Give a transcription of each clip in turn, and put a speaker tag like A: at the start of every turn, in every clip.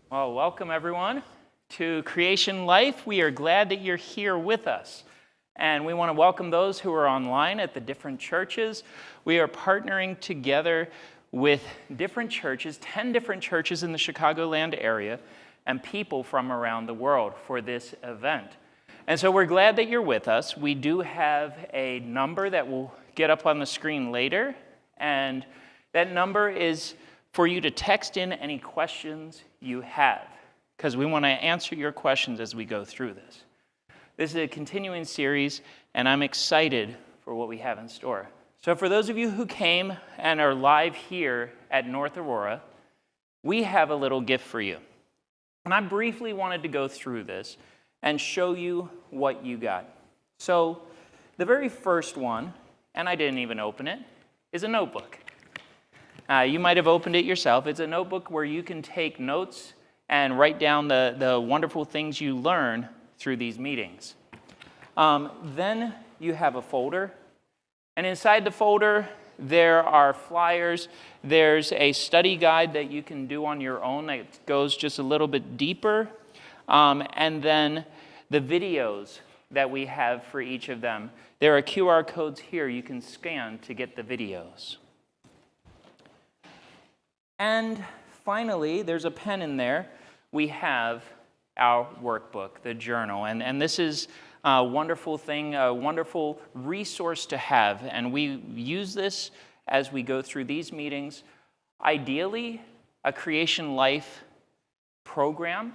A: Well, welcome everyone to Creation Life. We are glad that you're here with us. And we want to welcome those who are online at the different churches. We are partnering together with different churches, 10 different churches in the Chicagoland area, and people from around the world for this event. And so we're glad that you're with us. We do have a number that will get up on the screen later, and that number is for you to text in any questions you have, because we want to answer your questions as we go through this. This is a continuing series, and I'm excited for what we have in store. So for those of you who came and are live here at North Aurora, we have a little gift for you. And I briefly wanted to go through this and show you what you got. So the very first one, and I didn't even open it, is a notebook. You might have opened it yourself. It's a notebook where you can take notes and write down the wonderful things you learn through these meetings. Then you have a folder. And inside the folder, there are flyers. There's a study guide that you can do on your own that goes just a little bit deeper. And then the videos that we have for each of them. There are QR codes here you can scan to get the videos. And finally, there's a pen in there. We have our workbook, the journal. And this is a wonderful thing, a wonderful resource to have. And we use this as we go through these meetings. Ideally, a Creation Life program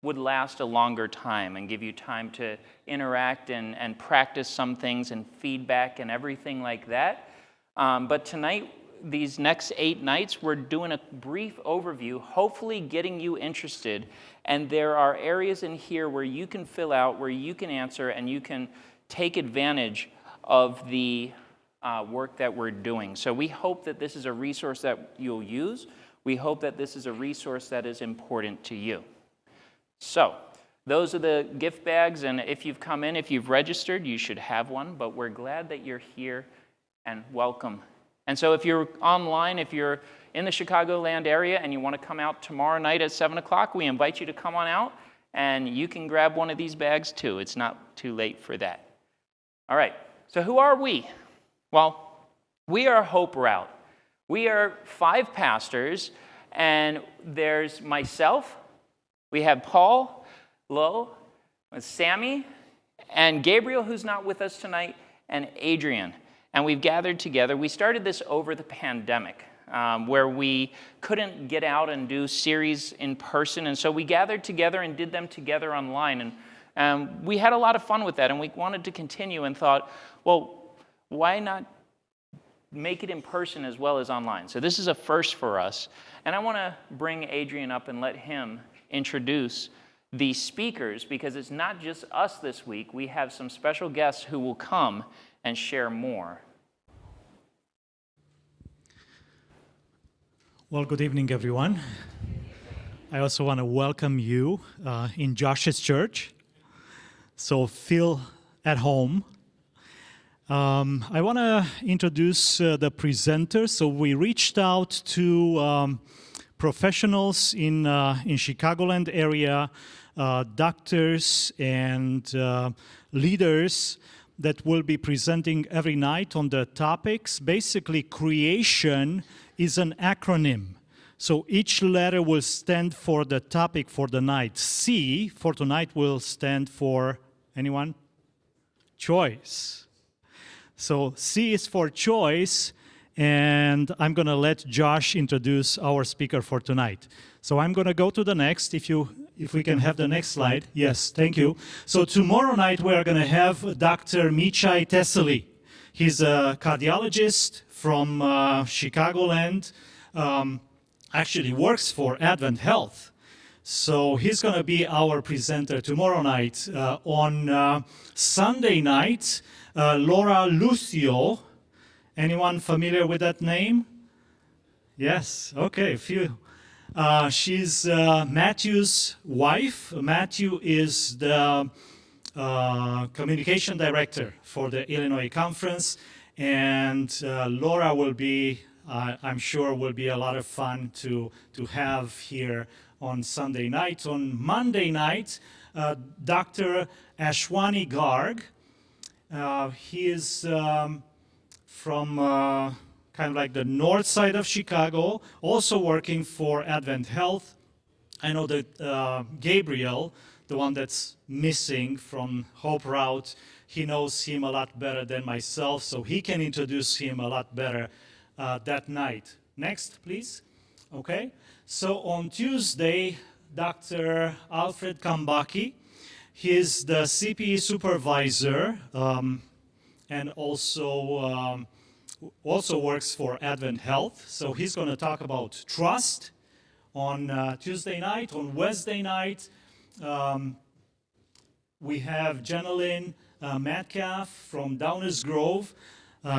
A: would last a longer time and give you time to interact and practice some things and feedback and everything like that. But tonight, these next 8 nights, we're doing a brief overview, hopefully getting you interested. And there are areas in here where you can fill out, where you can answer, and you can take advantage of the work that we're doing. So we hope that this is a resource that you'll use. We hope that this is a resource that is important to you. So those are the gift bags, and if you've come in, if you've registered, you should have one, but we're glad that you're here, and welcome. And so if you're online, if you're in the Chicagoland area and you want to come out tomorrow night at 7 o'clock, we invite you to come on out, and you can grab one of these bags too. It's not too late for that. All right, so who are we? Well, we are Hope Route. We are 5 pastors, and there's myself, we have Paul, Lo, Sammy, and Gabriel, who's not with us tonight, and Adrian. And we've gathered together. We started this over the pandemic, where we couldn't get out and do series in person. And so we gathered together and did them together online. And we had a lot of fun with that. And we wanted to continue and thought, well, why not make it in person as well as online? So this is a first for us. And I want to bring Adrian up and let him introduce the speakers, because it's not just us this week. We have some special guests who will come and share more.
B: Well, good evening, everyone. I also want to welcome you in Josh's church, so feel at home. I want to introduce the presenters. So we reached out to professionals in Chicagoland area, doctors and leaders that will be presenting every night on the topics. Basically, creation is an acronym. So each letter will stand for the topic for the night. C for tonight will stand for, anyone? Choice. So C is for choice, and I'm going to let Josh introduce our speaker for tonight. So I'm going to go to the next, if we can have the next slide. Yes, thank you. So tomorrow night we are going to have Dr. Michai Tessely. He's a cardiologist from Chicagoland, actually works for Advent Health. So he's going to be our presenter tomorrow night. On Sunday night, Laura Lucio. Anyone familiar with that name? Yes, okay, few. She's Matthew's wife. Matthew is the communication director for the Illinois Conference, and Laura will be, I'm sure, will be a lot of fun to have here on Sunday night. On Monday night, Dr. Ashwani Garg. He is from kind of like the north side of Chicago, also working for Advent Health. I know that Gabriel, the one that's missing from Hope Route, he knows him a lot better than myself, so he can introduce him a lot better that night. Next, please. Okay. So on Tuesday, Dr. Alfred Kambaki, he is the CPE supervisor and also works for Advent Health. So he's going to talk about trust on Tuesday night. On Wednesday night, we have Jenilyn Metcalf from Downers Grove.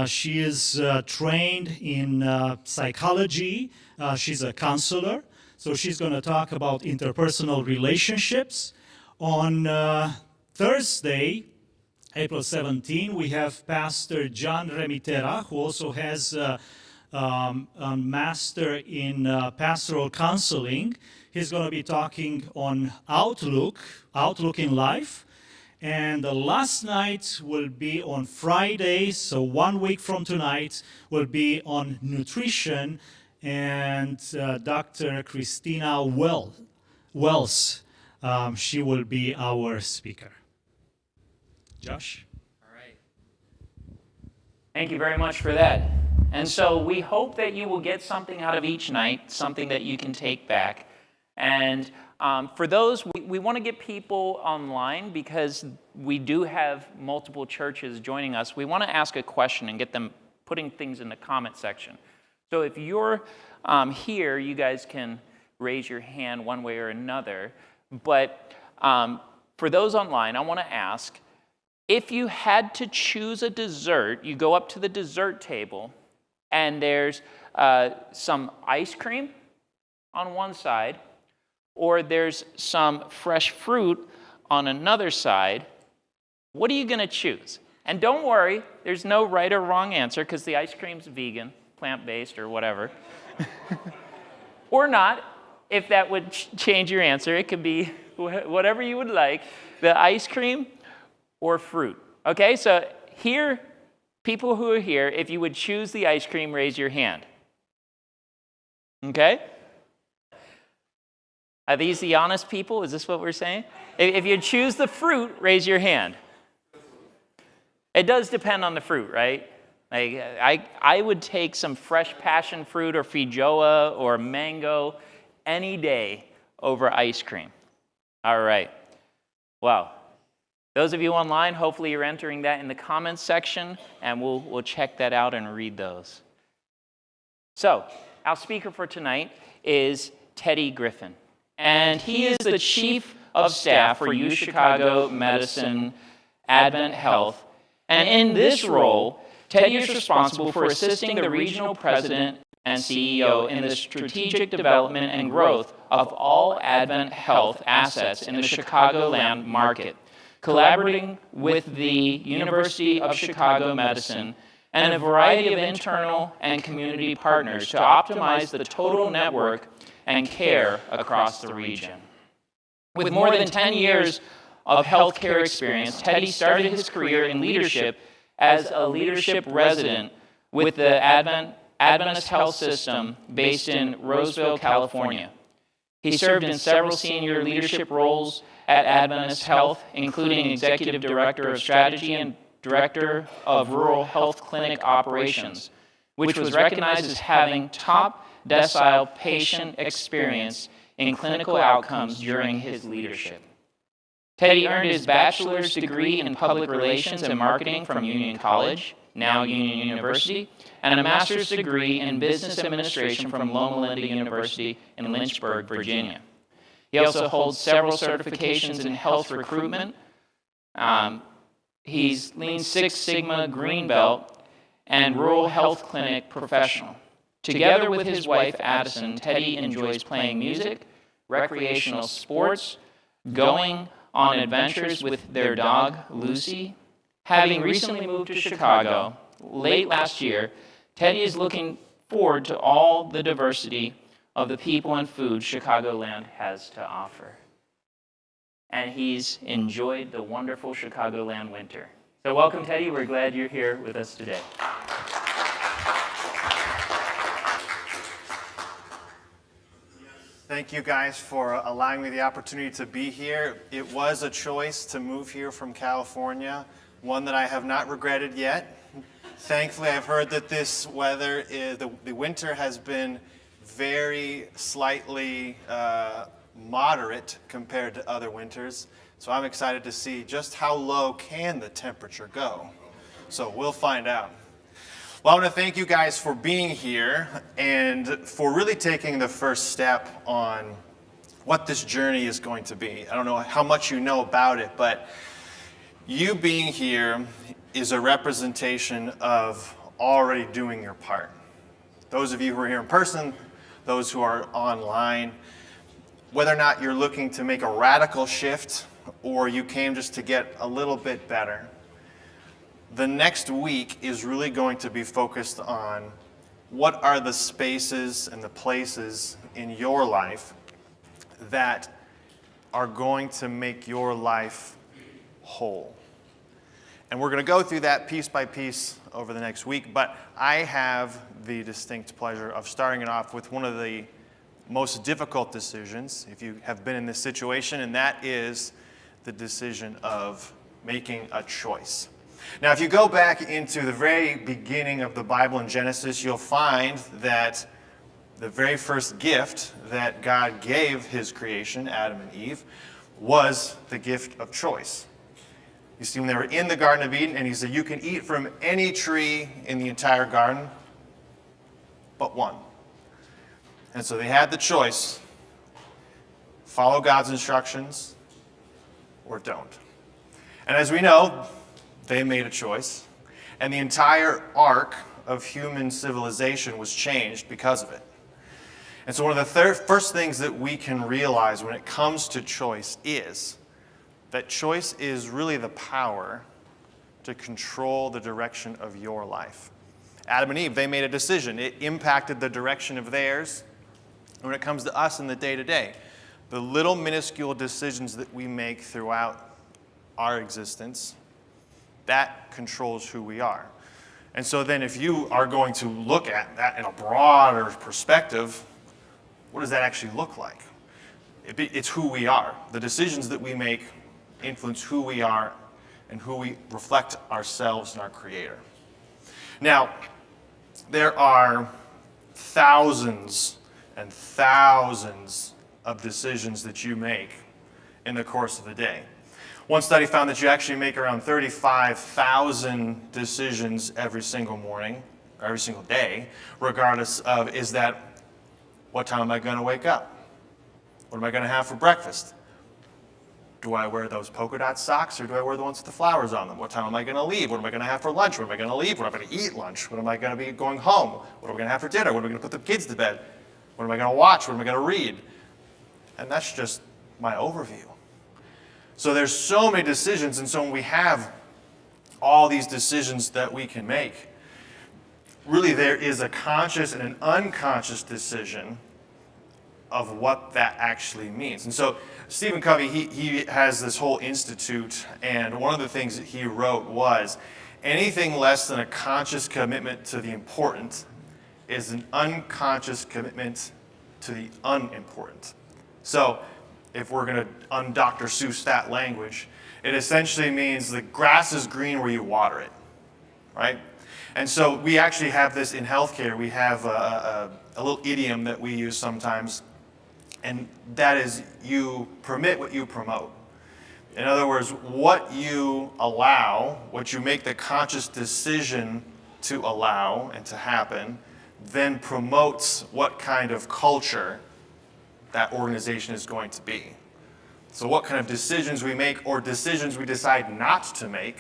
B: She is trained in psychology. She's a counselor. So she's going to talk about interpersonal relationships. On Thursday, April 17, we have Pastor John Remitera, who also has a master in pastoral counseling. He's going to be talking on outlook in life. And the last night will be on Friday, so 1 week from tonight will be on nutrition, and Dr. Christina Wells, she will be our speaker. Josh?
A: All right. Thank you very much for that. And so we hope that you will get something out of each night, something that you can take back. And for those, we want to get people online because we do have multiple churches joining us. We want to ask a question and get them putting things in the comment section. So if you're here, you guys can raise your hand one way or another. But for those online, I want to ask, if you had to choose a dessert, you go up to the dessert table, and there's some ice cream on one side, or there's some fresh fruit on another side, what are you going to choose? And don't worry, there's no right or wrong answer, because the ice cream's vegan, plant-based, or whatever. Or not, if that would change your answer. It could be whatever you would like, the ice cream or fruit. Okay, so here, people who are here, if you would choose the ice cream, raise your hand. Okay? Are these the honest people? Is this what we're saying? If you choose the fruit, raise your hand. It does depend on the fruit, right? Like I would take some fresh passion fruit or feijoa or mango any day over ice cream. All right. Well, those of you online, hopefully you're entering that in the comments section, and we'll check that out and read those. So, our speaker for tonight is Teddy Griffin, and he is the Chief of Staff for UChicago Medicine Advent Health. And in this role, Teddy is responsible for assisting the regional president and CEO in the strategic development and growth of all Advent Health assets in the Chicagoland market, collaborating with the University of Chicago Medicine and a variety of internal and community partners to optimize the total network and care across the region. With more than 10 years of healthcare experience, Teddy started his career in leadership as a leadership resident with the Adventist Health System based in Roseville, California. He served in several senior leadership roles at Adventist Health, including Executive Director of Strategy and Director of Rural Health Clinic Operations, which was recognized as having top decile patient experience in clinical outcomes during his leadership. Teddy earned his bachelor's degree in public relations and marketing from Union College, now Union University, and a master's degree in business administration from Loma Linda University in Lynchburg, Virginia. He also holds several certifications in health recruitment. He's Lean Six Sigma Green Belt and Rural Health Clinic professional. Together with his wife, Addison, Teddy enjoys playing music, recreational sports, going on adventures with their dog, Lucy. Having recently moved to Chicago late last year, Teddy is looking forward to all the diversity of the people and food Chicagoland has to offer. And he's enjoyed the wonderful Chicagoland winter. So welcome, Teddy. We're glad you're here with us today.
C: Thank you guys for allowing me the opportunity to be here. It was a choice to move here from California, one that I have not regretted yet. Thankfully, I've heard that this weather, the winter has been very slightly moderate compared to other winters. So I'm excited to see just how low can the temperature go. So we'll find out. Well, I want to thank you guys for being here and for really taking the first step on what this journey is going to be. I don't know how much you know about it, but you being here is a representation of already doing your part. Those of you who are here in person, those who are online, whether or not you're looking to make a radical shift or you came just to get a little bit better, the next week is really going to be focused on what are the spaces and the places in your life that are going to make your life whole. And we're going to go through that piece by piece over the next week, but I have the distinct pleasure of starting it off with one of the most difficult decisions, if you have been in this situation, and that is the decision of making a choice. Now, if you go back into the very beginning of the Bible in Genesis, you'll find that the very first gift that God gave his creation, Adam and Eve, was the gift of choice. You see, when they were in the Garden of Eden, and he said, you can eat from any tree in the entire garden, but one. And so they had the choice, follow God's instructions or don't. And as we know, they made a choice, and the entire arc of human civilization was changed because of it. And so one of the first things that we can realize when it comes to choice is that choice is really the power to control the direction of your life. Adam and Eve, they made a decision. It impacted the direction of theirs. And when it comes to us in the day-to-day, the little minuscule decisions that we make throughout our existence, that controls who we are. And so then if you are going to look at that in a broader perspective, what does that actually look like? It's who we are. The decisions that we make influence who we are and who we reflect ourselves and our Creator. Now, there are thousands and thousands of decisions that you make in the course of the day. One study found that you actually make around 35,000 decisions every single morning, or every single day, regardless of, is that, what time am I going to wake up? What am I going to have for breakfast? Do I wear those polka dot socks, or do I wear the ones with the flowers on them? What time am I going to leave? What am I going to have for lunch? What am I going to leave? What am I going to eat lunch? What am I going to be going home? What am I going to have for dinner? What am I going to put the kids to bed? What am I going to watch? What am I going to read? And that's just my overview. So there's so many decisions, and so when we have all these decisions that we can make, really there is a conscious and an unconscious decision of what that actually means. And so Stephen Covey, he has this whole institute, and one of the things that he wrote was, anything less than a conscious commitment to the important is an unconscious commitment to the unimportant. So if we're going to un-Dr. Seuss that language, it essentially means the grass is green where you water it, right? And so we actually have this in healthcare. We have a little idiom that we use sometimes, and that is, you permit what you promote. In other words, what you allow, what you make the conscious decision to allow and to happen, then promotes what kind of culture that organization is going to be. So what kind of decisions we make or decisions we decide not to make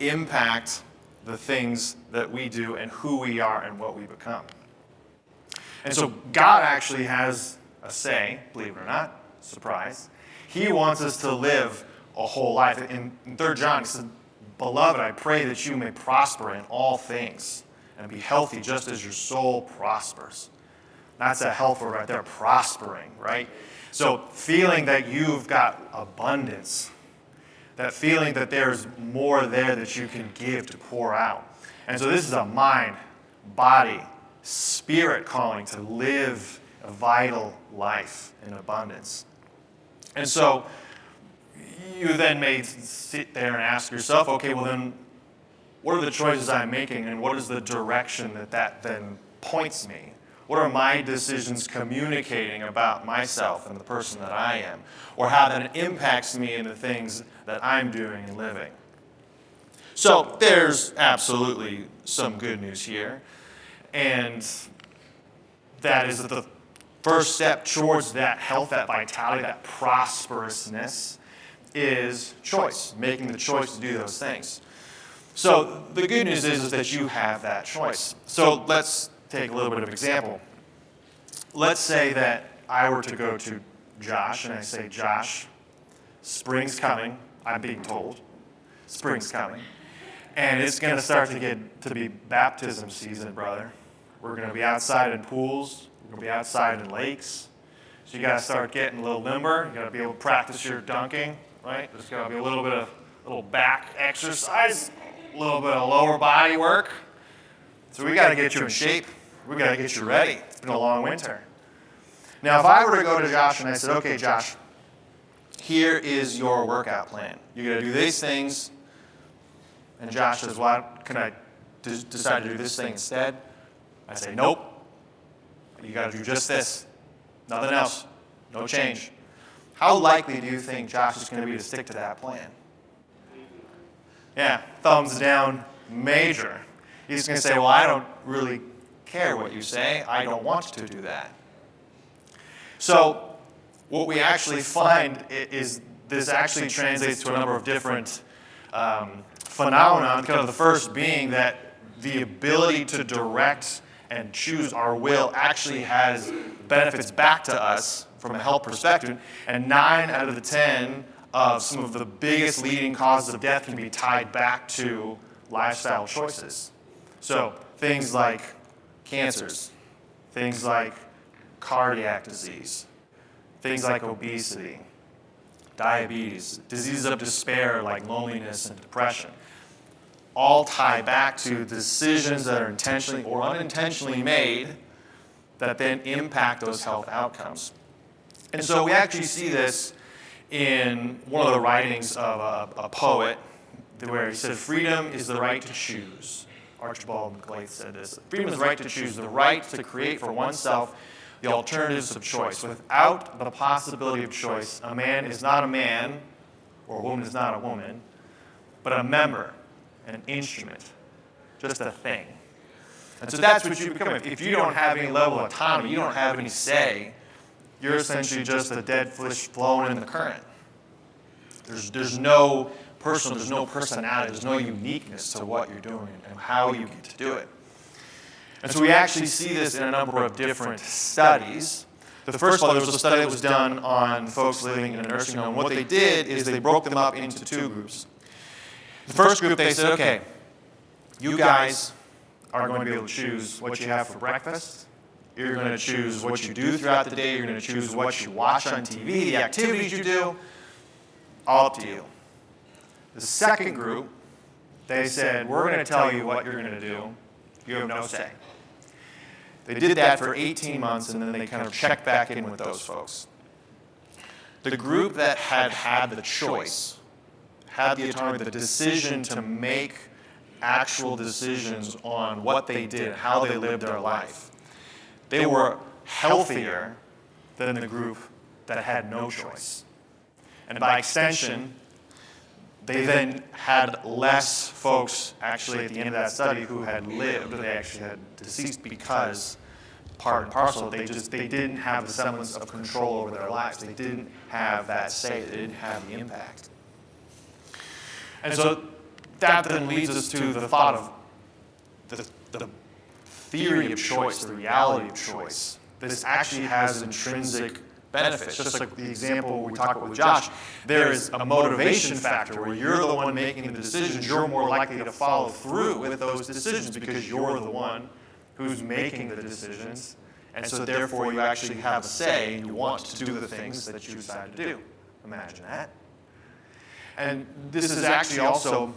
C: impact the things that we do and who we are and what we become. And so God actually has a say, believe it or not, surprise. He wants us to live a whole life. In 3 John, he said, "Beloved, I pray that you may prosper in all things and be healthy just as your soul prospers." That's a health word right there, prospering, right? So feeling that you've got abundance, that feeling that there's more there that you can give to pour out. And so this is a mind, body, spirit calling to live a vital life in abundance. And so you then may sit there and ask yourself, okay, well then, what are the choices I'm making and what is the direction that then points me? What are my decisions communicating about myself and the person that I am? Or how that impacts me in the things that I'm doing and living? So there's absolutely some good news here. And that is that the first step towards that health, that vitality, that prosperousness is choice, making the choice to do those things. So the good news is that you have that choice. So let's take a little bit of example. Let's say that I were to go to Josh and I say, "Josh, spring's coming." I'm being told spring's coming, and it's going to start to be baptism season, brother. We're going to be outside in pools. We're going to be outside in lakes. So you got to start getting a little limber. You got to be able to practice your dunking, right? There's got to be a little back exercise, a little bit of lower body work. So we got to get you in shape. We got to get you ready. It's been a long winter. Now, if I were to go to Josh and I said, "Okay, Josh, here is your workout plan. You got to do these things." And Josh says, "Well, can I decide to do this thing instead?" I say, "Nope. You got to do just this. Nothing else. No change." How likely do you think Josh is going to be to stick to that plan? Yeah, thumbs down, major. He's going to say, "Well, I don't really care what you say. I don't want to do that." So what we actually find is this actually translates to a number of different phenomena. Kind of the first being that the ability to direct and choose our will actually has benefits back to us from a health perspective. And 9 out of the 10 of some of the biggest leading causes of death can be tied back to lifestyle choices. So things like cancers, things like cardiac disease, things like obesity, diabetes, diseases of despair like loneliness and depression, all tie back to decisions that are intentionally or unintentionally made that then impact those health outcomes. And so we actually see this in one of the writings of a poet where he said, "Freedom is the right to choose." Archibald MacLeod said this. "Freedom is the right to choose, the right to create for oneself the alternatives of choice. Without the possibility of choice, a man is not a man, or a woman is not a woman, but a member, an instrument, just a thing." And so that's what you become. If you don't have any level of autonomy, you don't have any say, you're essentially just a dead fish flowing in the current. There's no there's no personality, there's no uniqueness to what you're doing and how you get to do it. And so we actually see this in a number of different studies. The first of all, there was a study that was done on folks living in a nursing home. What they did is they broke them up into 2 groups. The first group, they said, "Okay, you guys are going to be able to choose what you have for breakfast. You're going to choose what you do throughout the day. You're going to choose what you watch on TV, the activities you do. All up to you." The second group, they said, "We're going to tell you what you're going to do. You have no say." They did that for 18 months, and then they kind of checked back in with those folks. The group that had the choice, had the autonomy, the decision to make actual decisions on what they did, how they lived their life, they were healthier than the group that had no choice. And by extension, they then had less folks actually at the end of that study who had lived, or they actually had deceased because, part and parcel, they didn't have the semblance of control over their lives. They didn't have that say. They didn't have the impact. And so that then leads us to the thought of the theory of choice, the reality of choice. This actually has intrinsic benefits. Just like the example we talked about with Josh, there is a motivation factor where you're the one making the decisions. You're more likely to follow through with those decisions because you're the one who's making the decisions. And so therefore you actually have a say and you want to do the things that you decide to do. Imagine that. And this is actually also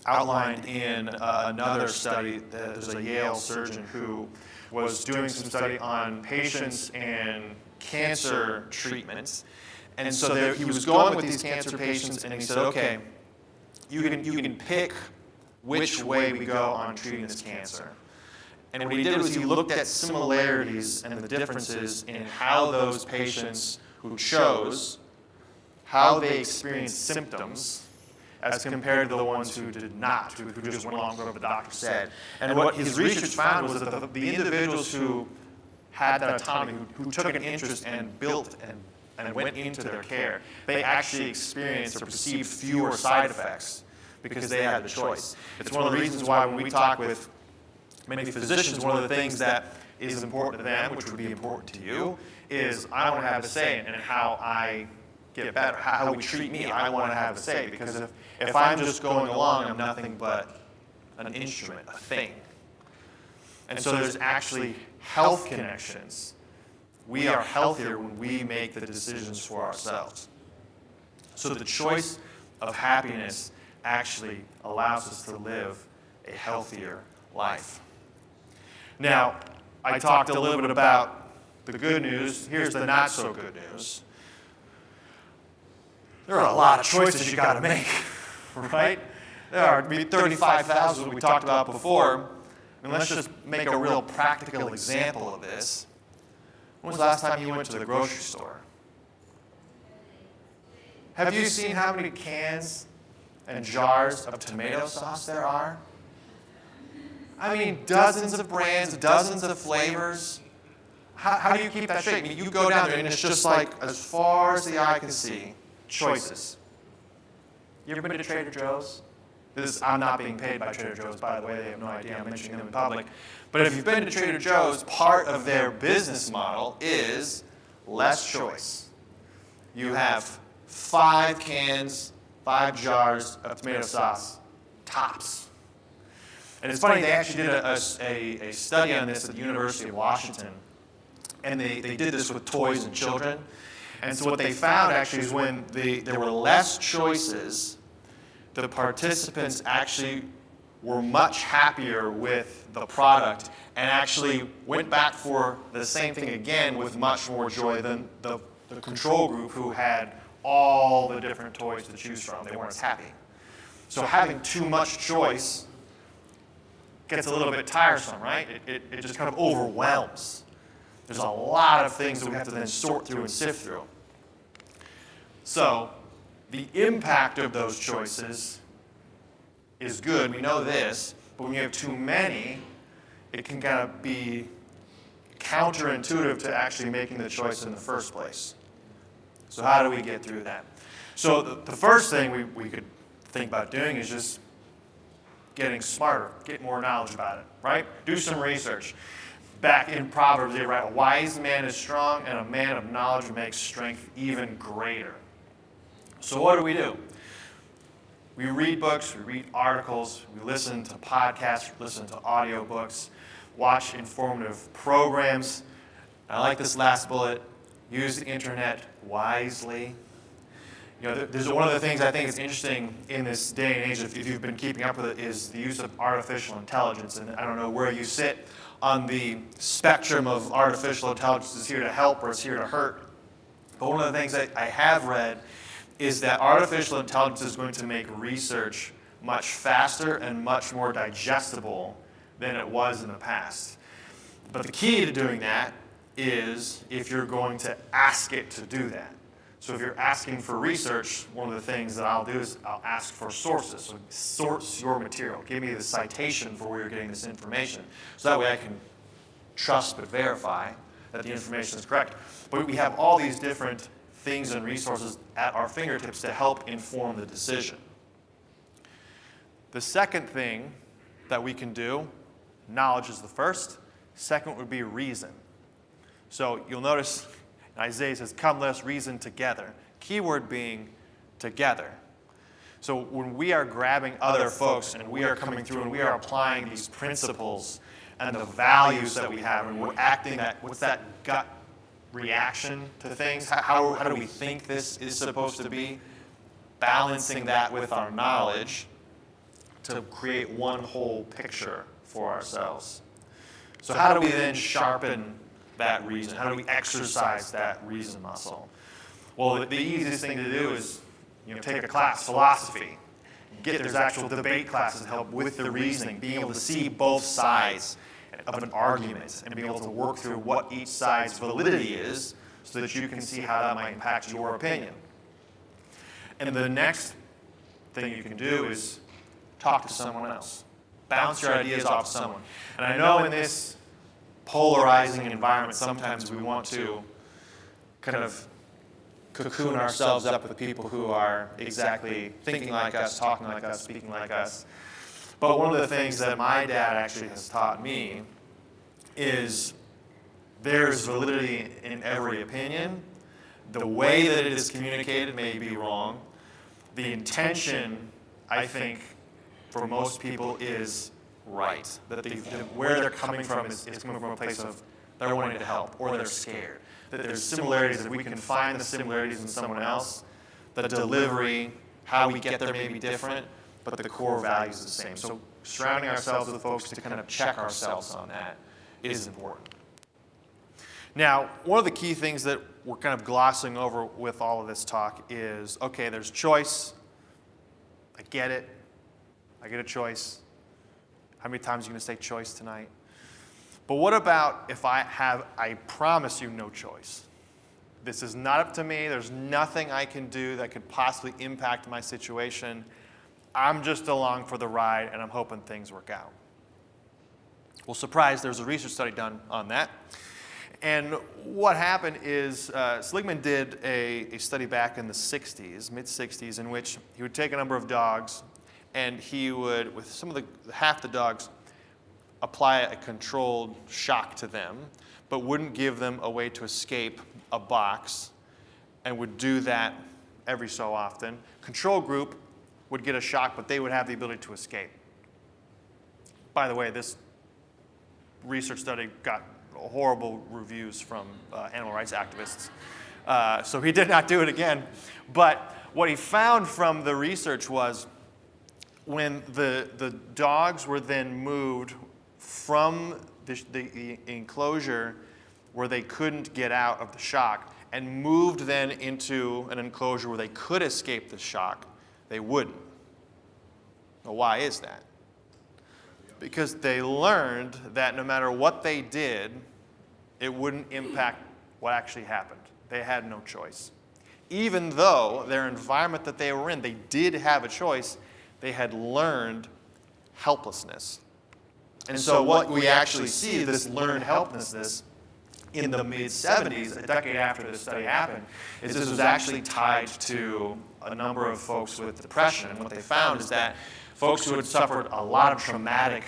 C: outlined in another study. There's a Yale surgeon who was doing some study on patients and cancer treatments. And so he was going with these cancer patients and he said, okay, you can pick which way we go on treating this cancer. And what he did was he looked at similarities and the differences in how those patients who chose, how they experienced symptoms as compared to the ones who did not, who just went along with what the doctor said. And what his research found was that the individuals who had that autonomy, who took an interest and built and went into their care, they actually experienced or perceived fewer side effects because they had the choice. It's one of the reasons why when we talk with many physicians, one of the things that is important to them, which would be important to you, is I want to have a say in how I get better, how we treat me. I want to have a say because if I'm just going along, I'm nothing but an instrument, a thing. And so there's actually health connections. We are healthier when we make the decisions for ourselves. So the choice of happiness actually allows us to live a healthier life. Now, I talked a little bit about the good news. Here's the not so good news. There are a lot of choices you got to make, right? There are 35,000 we talked about before. And let's just make a real practical example of this. When was the last time you went to the grocery store? Have you seen how many cans and jars of tomato sauce there are? I mean, dozens of brands, dozens of flavors. How do you keep that straight? I mean, you go down there and it's just like as far as the eye can see, choices. You ever been to Trader Joe's? I'm not being paid by Trader Joe's, by the way. They have no idea I'm mentioning them in public. But if you've been to Trader Joe's, part of their business model is less choice. You have 5 cans, 5 jars of tomato sauce, tops. And it's funny, they actually did a study on this at the University of Washington. And they did this with toys and children. And so what they found actually is when there were less choices, the participants actually were much happier with the product and actually went back for the same thing again with much more joy than the control group who had all the different toys to choose from. They weren't as happy. So having too much choice gets a little bit tiresome, right? It just kind of overwhelms. There's a lot of things that we have to then sort through and sift through. So the impact of those choices is good. We know this, but when you have too many, it can kind of be counterintuitive to actually making the choice in the first place. So how do we get through that? So the first thing we could think about doing is just getting smarter, get more knowledge about it, right? Do some research. Back in Proverbs, they write, a wise man is strong, and a man of knowledge makes strength even greater. So what do? We read books, we read articles, we listen to podcasts, we listen to audiobooks, watch informative programs. I like this last bullet, use the internet wisely. You know, there's one of the things I think is interesting in this day and age, if you've been keeping up with it, is the use of artificial intelligence. And I don't know where you sit on the spectrum of artificial intelligence is here to help or it's here to hurt. But one of the things that I have read is that artificial intelligence is going to make research much faster and much more digestible than it was in the past. But the key to doing that is if you're going to ask it to do that. So if you're asking for research, one of the things that I'll do is I'll ask for sources. So source your material. Give me the citation for where you're getting this information. So that way I can trust but verify that the information is correct. But we have all these different things and resources at our fingertips to help inform the decision. The second thing that we can do, knowledge is the first. Second would be reason. So you'll notice Isaiah says, come, let us reason together. Keyword being together. So when we are grabbing other folks and we are coming through and we are applying these principles and the values that we have and we're acting that, what's that gut reaction to things? How do we think this is supposed to be? Balancing that with our knowledge to create one whole picture for ourselves. So how do we then sharpen that reason? How do we exercise that reason muscle? Well, the easiest thing to do is, take a class, philosophy. There's actual debate classes that help with the reasoning, being able to see both sides of an argument and being able to work through what each side's validity is so that you can see how that might impact your opinion. And the next thing you can do is talk to someone else. Bounce your ideas off someone. And I know in this polarizing environment, sometimes we want to kind of cocoon ourselves up with people who are exactly thinking like us, talking like us, speaking like us. But one of the things that my dad actually has taught me is there's validity in every opinion. The way that it is communicated may be wrong. The intention, I think, for most people is right. That where they're coming from is coming from a place of they're wanting to help or they're scared. That there's similarities, if we can find the similarities in someone else, the delivery, how we get there may be different, but the core value is the same. So surrounding ourselves with folks to kind of check ourselves on that is important. Now, one of the key things that we're kind of glossing over with all of this talk is, okay, there's choice. I get it. I get a choice. How many times are you going to say choice tonight? But what about if I promise you no choice? This is not up to me. There's nothing I can do that could possibly impact my situation. I'm just along for the ride, and I'm hoping things work out. Well, surprise, there's a research study done on that. And what happened is Seligman did a study back in the 60s, mid-60s, in which he would take a number of dogs, and he would, with some of half the dogs, apply a controlled shock to them, but wouldn't give them a way to escape a box, and would do that every so often. Control group would get a shock, but they would have the ability to escape. By the way, this research study got horrible reviews from animal rights activists. So he did not do it again. But what he found from the research was when the dogs were then moved from the enclosure where they couldn't get out of the shock and moved then into an enclosure where they could escape the shock, they wouldn't. Well, why is that? Because they learned that no matter what they did, it wouldn't impact what actually happened. They had no choice. Even though their environment that they were in, they did have a choice, they had learned helplessness. And so what we actually see, this learned helplessness, in the mid-70s, a decade after this study happened, is this was actually tied to a number of folks with depression. And what they found is that folks who had suffered a lot of traumatic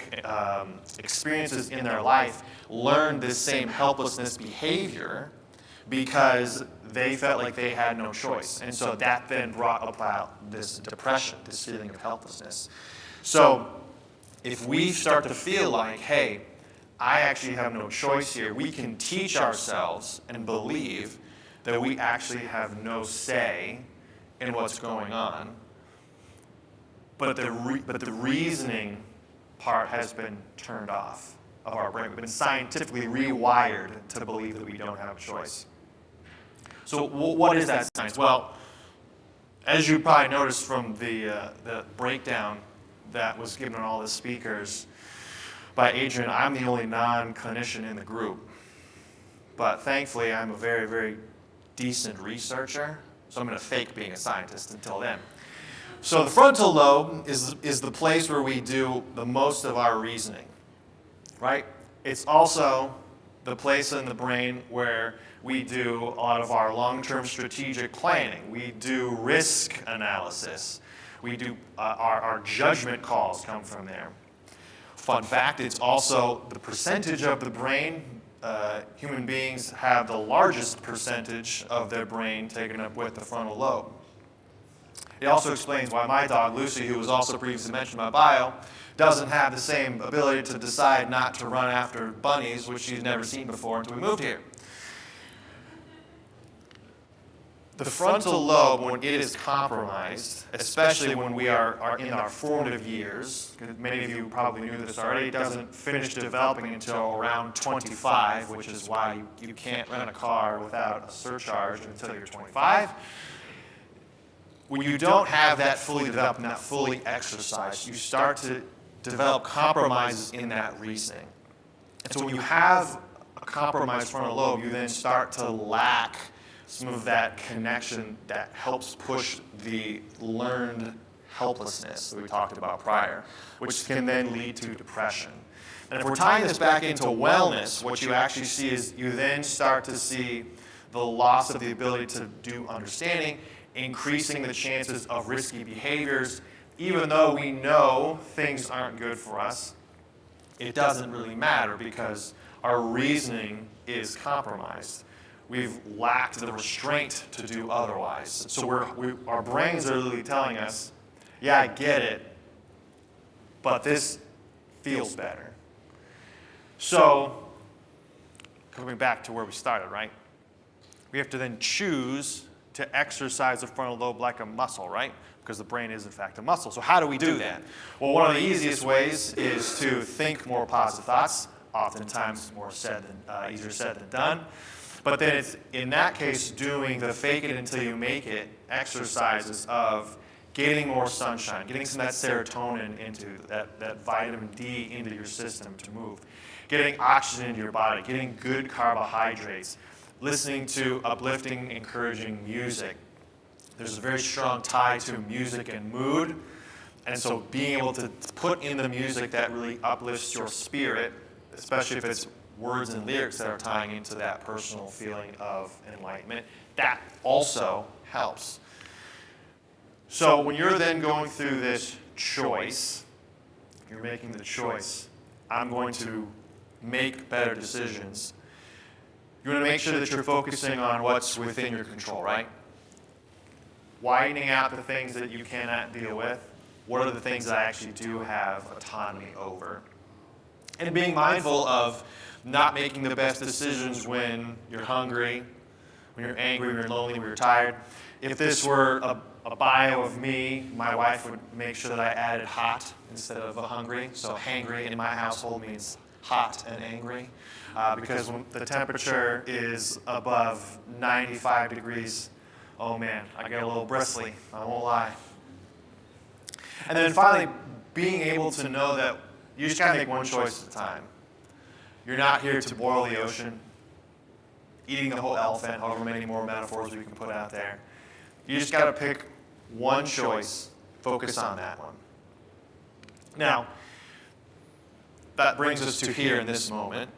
C: experiences in their life learned this same helplessness behavior because they felt like they had no choice. And so that then brought about this depression, this feeling of helplessness. So if we start to feel like, hey, I actually have no choice here, we can teach ourselves and believe that we actually have no say in what's going on. But the reasoning part has been turned off of our brain. We've been scientifically rewired to believe that we don't have a choice. So what is that science? Well, as you probably noticed from the breakdown, that was given on all the speakers by Adrian, I'm the only non-clinician in the group. But thankfully, I'm a very, very decent researcher, so I'm going to fake being a scientist until then. So the frontal lobe is the place where we do the most of our reasoning, right? It's also the place in the brain where we do a lot of our long-term strategic planning. We do risk analysis. We do our judgment calls come from there. Fun fact, it's also the percentage of the brain. Human beings have the largest percentage of their brain taken up with the frontal lobe. It also explains why my dog, Lucy, who was also previously mentioned in my bio, doesn't have the same ability to decide not to run after bunnies, which she's never seen before until we moved here. The frontal lobe, when it is compromised, especially when we are in our formative years, because many of you probably knew this already, doesn't finish developing until around 25, which is why you can't rent a car without a surcharge until you're 25. When you don't have that fully developed and that fully exercised, you start to develop compromises in that reasoning. And so when you have a compromised frontal lobe, you then start to lack some of that connection that helps push the learned helplessness that we talked about prior, which can then lead to depression. And if we're tying this back into wellness, what you actually see is you then start to see the loss of the ability to do understanding, increasing the chances of risky behaviors. Even though we know things aren't good for us, it doesn't really matter because our reasoning is compromised. We've lacked the restraint to do otherwise. So our brains are literally telling us, yeah, I get it, but this feels better. So, coming back to where we started, right? We have to then choose to exercise the frontal lobe like a muscle, right? Because the brain is, in fact, a muscle. So how do we do that? Well, one of the easiest ways is to think more positive thoughts, oftentimes easier said than done. But then it's, in that case, doing the fake it until you make it exercises of getting more sunshine, getting some of that serotonin into that vitamin D into your system to move, getting oxygen into your body, getting good carbohydrates, listening to uplifting, encouraging music. There's a very strong tie to music and mood. And so being able to put in the music that really uplifts your spirit, especially if it's words and lyrics that are tying into that personal feeling of enlightenment, that also helps. So when you're then going through this choice, you're making the choice, I'm going to make better decisions. You want to make sure that you're focusing on what's within your control, right? Widening out the things that you cannot deal with. What are the things that I actually do have autonomy over? And being mindful of not making the best decisions when you're hungry, when you're angry, when you're lonely, when you're tired. If this were a bio of me, my wife would make sure that I added hot instead of hungry. So hangry in my household means hot and angry. Because when the temperature is above 95 degrees, oh man, I get a little bristly, I won't lie. And then finally, being able to know that you just gotta make one choice at a time. You're not here to boil the ocean, eating the whole elephant, however many more metaphors we can put out there. You just gotta pick one choice, focus on that one. Now, that brings us to here in this moment.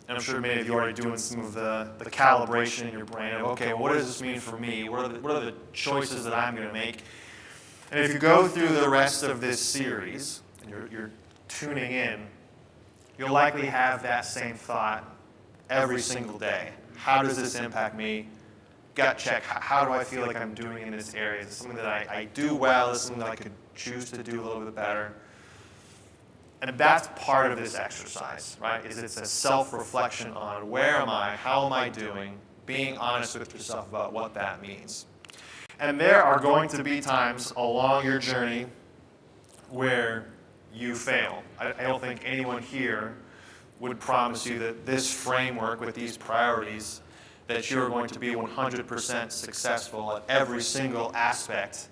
C: And I'm sure many of you are already doing some of the calibration in your brain of, okay, well, what does this mean for me? What are the choices that I'm going to make? And if you go through the rest of this series, and you're tuning in, you'll likely have that same thought every single day. How does this impact me? Gut check, how do I feel like I'm doing in this area? Is it something that I do well? Is it something that I could choose to do a little bit better? And that's part of this exercise, right? It's a self-reflection on where am I, how am I doing, being honest with yourself about what that means. And there are going to be times along your journey where you fail. I don't think anyone here would promise you that this framework with these priorities, that you're going to be 100% successful at every single aspect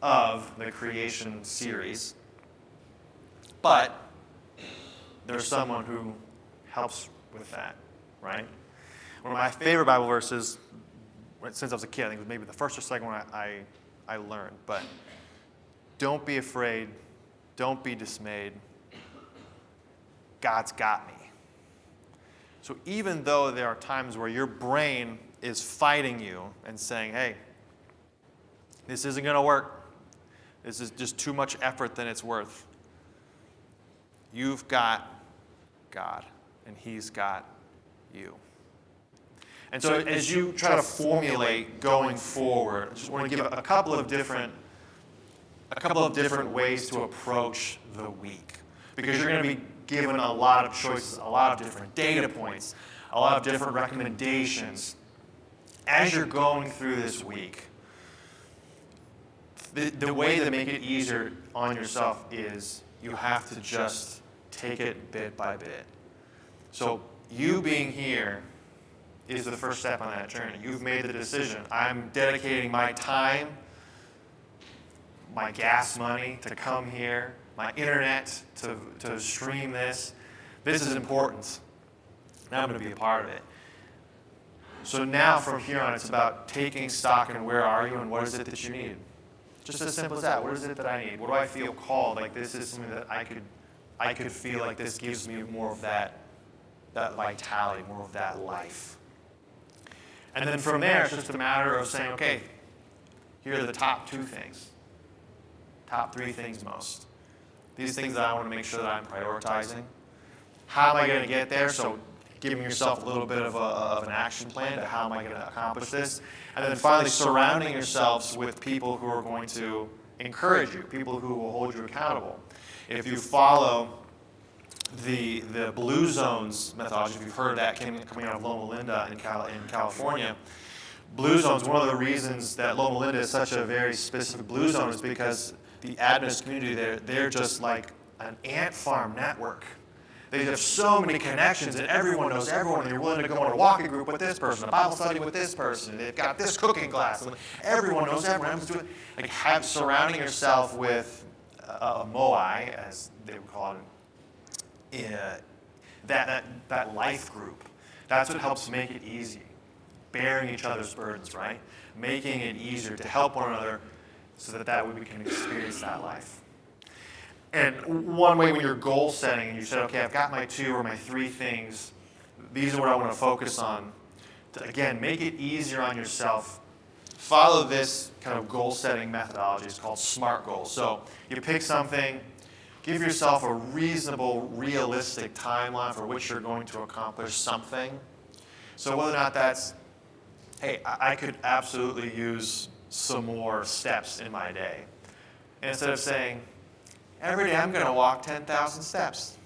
C: of the creation series. But there's someone who helps with that, right? One of my favorite Bible verses, since I was a kid, I think it was maybe the first or second one I learned, but don't be afraid, don't be dismayed, God's got me. So even though there are times where your brain is fighting you and saying, hey, this isn't going to work, this is just too much effort than it's worth, you've got God, and He's got you. And so as you try to formulate going forward, I just want to give a couple of different ways to approach the week. Because you're going to be given a lot of choices, a lot of different data points, a lot of different recommendations. As you're going through this week, the way to make it easier on yourself is you have to just take it bit by bit. So you being here is the first step on that journey. You've made the decision. I'm dedicating my time, my gas money to come here, my internet to stream this. This is important. Now I'm going to be a part of it. So now from here on, it's about taking stock in where are you and what is it that you need. Just as simple as that. What is it that I need? What do I feel called? Like this is something that I could feel like this gives me more of that vitality, more of that life. And then from there, it's just a matter of saying, okay, here are the top 2 things, top 3 things most. These things that I want to make sure that I'm prioritizing. How am I going to get there? So giving yourself a little bit of an action plan to how am I going to accomplish this. And then finally surrounding yourselves with people who are going to encourage you, people who will hold you accountable. If you follow the Blue Zones methodology, if you've heard that coming out of Loma Linda in California, Blue Zones, one of the reasons that Loma Linda is such a very specific Blue Zone is because the Adventist community there, they're just like an ant farm network. They have so many connections, and everyone knows everyone, and you're willing to go on a walking group with this person, a Bible study with this person, and they've got this cooking class, and everyone knows everyone. Like surrounding yourself with a moai, as they would call it, that life group. That's what helps make it easy. Bearing each other's burdens, right? Making it easier to help one another so that way we can experience that life. And one way when you're goal setting and you said, okay, I've got my 2 or my 3 things, these are what I want to focus on. To, again, make it easier on yourself. Follow this kind of goal setting methodology. It's called SMART goals. So you pick something, give yourself a reasonable, realistic timeline for which you're going to accomplish something. So whether or not that's, hey, I could absolutely use some more steps in my day. And instead of saying, every day I'm going to walk 10,000 steps.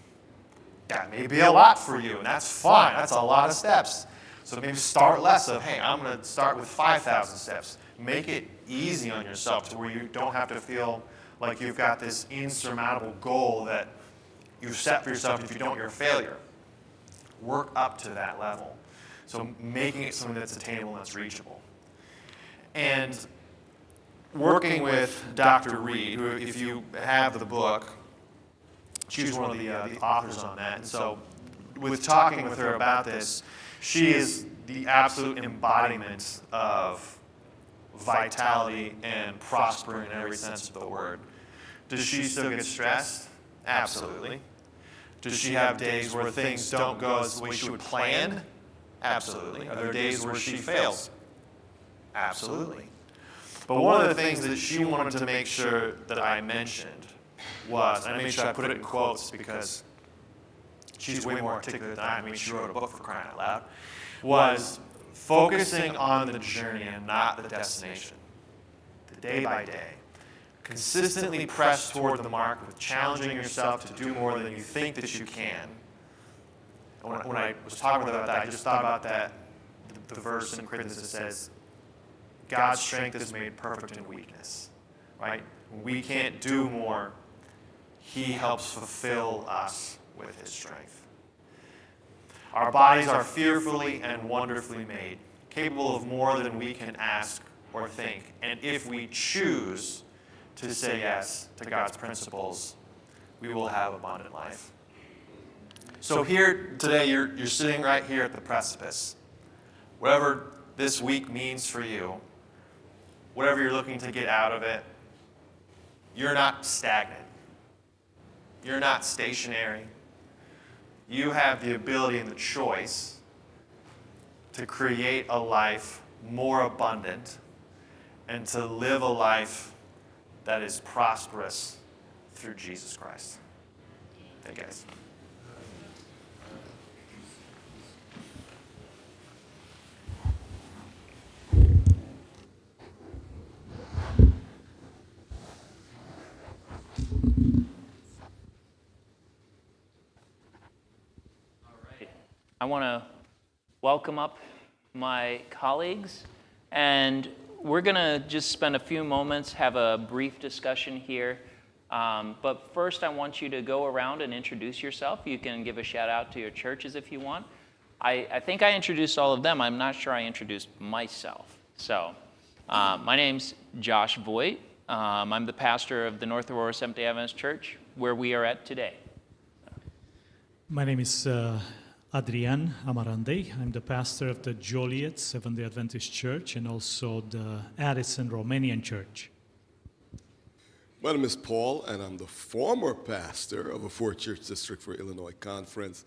C: That may be a lot for you, and that's fine. That's a lot of steps. So maybe start less of, hey, I'm going to start with 5,000 steps. Make it easy on yourself to where you don't have to feel like you've got this insurmountable goal that you've set for yourself. If you don't, you're a failure. Work up to that level. So making it something that's attainable and that's reachable. And working with Dr. Reed, who, if you have the book, she's one of the authors on that. And so with talking with her about this, she is the absolute embodiment of vitality and prospering in every sense of the word. Does she still get stressed? Absolutely. Does she have days where things don't go as the way she would plan? Absolutely. Are there days where she fails? Absolutely. But one of the things that she wanted to make sure that I mentioned was, and I made sure I put it in quotes because she's way more articulate than I am. I mean, she wrote a book, for crying out loud, was focusing on the journey and not the destination. The day by day. Consistently press toward the mark with challenging yourself to do more than you think that you can. And when I was talking about that, I just thought about that, the verse in Corinthians that says, God's strength is made perfect in weakness, right? When we can't do more, He helps fulfill us with His strength. Our bodies are fearfully and wonderfully made, capable of more than we can ask or think. And if we choose to say yes to God's principles, we will have abundant life. So here today, you're sitting right here at the precipice. Whatever this week means for you, whatever you're looking to get out of it, you're not stagnant. You're not stationary. You have the ability and the choice to create a life more abundant and to live a life that is prosperous through Jesus Christ. Thank you, guys.
A: I want to welcome up my colleagues, and we're going to just spend a few moments, have a brief discussion here. But first, I want you to go around and introduce yourself. You can give a shout out to your churches if you want. I think I introduced all of them. I'm not sure I introduced myself. So, my name's Josh Voigt. I'm the pastor of the North Aurora Seventh-day Adventist Church, where we are at today.
B: My name is Adrian Amarande. I'm the pastor of the Joliet Seventh-day Adventist Church and also the Addison Romanian Church.
D: My name is Paul, and I'm the former pastor of a 4-church district for Illinois Conference.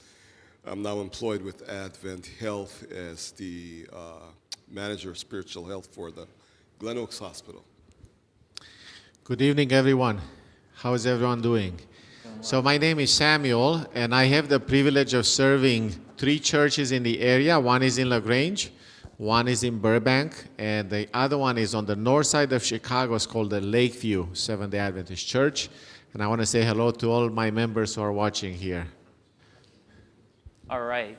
D: I'm now employed with Advent Health as the manager of spiritual health for the Glen Oaks Hospital.
E: Good evening, everyone. How is everyone doing? So my name is Samuel, and I have the privilege of serving 3 churches in the area. One is in LaGrange, one is in Burbank, and the other one is on the north side of Chicago. It's called the Lakeview Seventh-day Adventist Church. And I want to say hello to all my members who are watching here.
A: All right.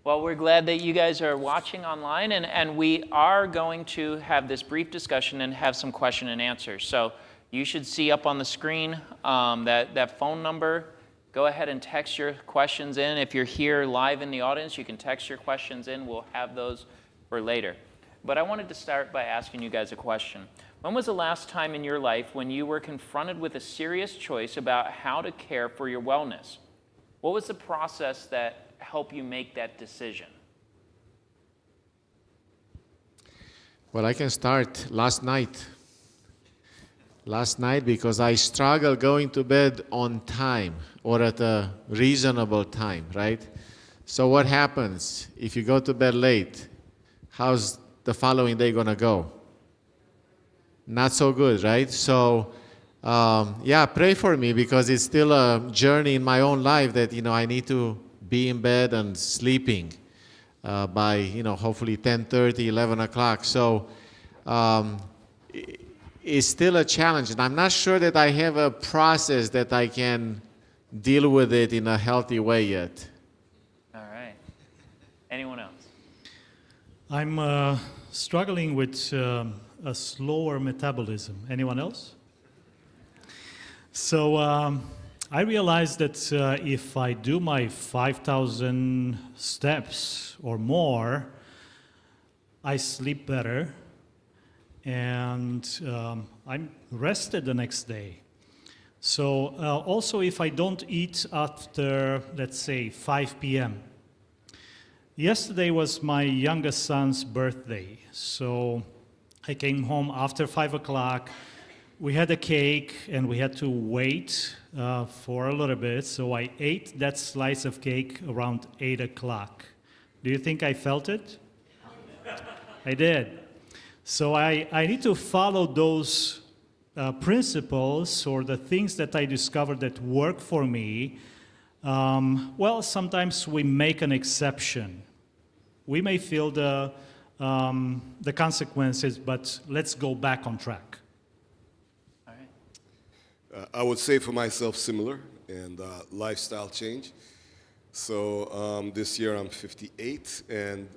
A: Well, we're glad that you guys are watching online, and we are going to have this brief discussion and have some question and answers. So you should see up on the screen that phone number. Go ahead and text your questions in. If you're here live in the audience, you can text your questions in. We'll have those for later. But I wanted to start by asking you guys a question. When was the last time in your life when you were confronted with a serious choice about how to care for your wellness? What was the process that helped you make that decision?
E: Well, I can start last night. Last night, because I struggled going to bed on time or at a reasonable time, right? So what happens if you go to bed late? How's the following day going to go? Not so good, right? So, pray for me, because it's still a journey in my own life that, I need to be in bed and sleeping by, hopefully 10:30, 11 o'clock. So, it's still a challenge, and I'm not sure that I have a process that I can deal with it in a healthy way yet.
A: All right. Anyone else?
B: I'm struggling with a slower metabolism. Anyone else? So I realized that if I do my 5,000 steps or more, I sleep better, and I'm rested the next day. So also, if I don't eat after, let's say, 5 p.m. Yesterday was my youngest son's birthday, so I came home after 5 o'clock. We had a cake, and we had to wait for a little bit, so I ate that slice of cake around 8 o'clock. Do you think I felt it? I did. So I need to follow those principles or the things that I discovered that work for me. Sometimes we make an exception. We may feel the consequences, but let's go back on track.
A: All right.
D: I would say for myself similar, and lifestyle change. So this year I'm 58, and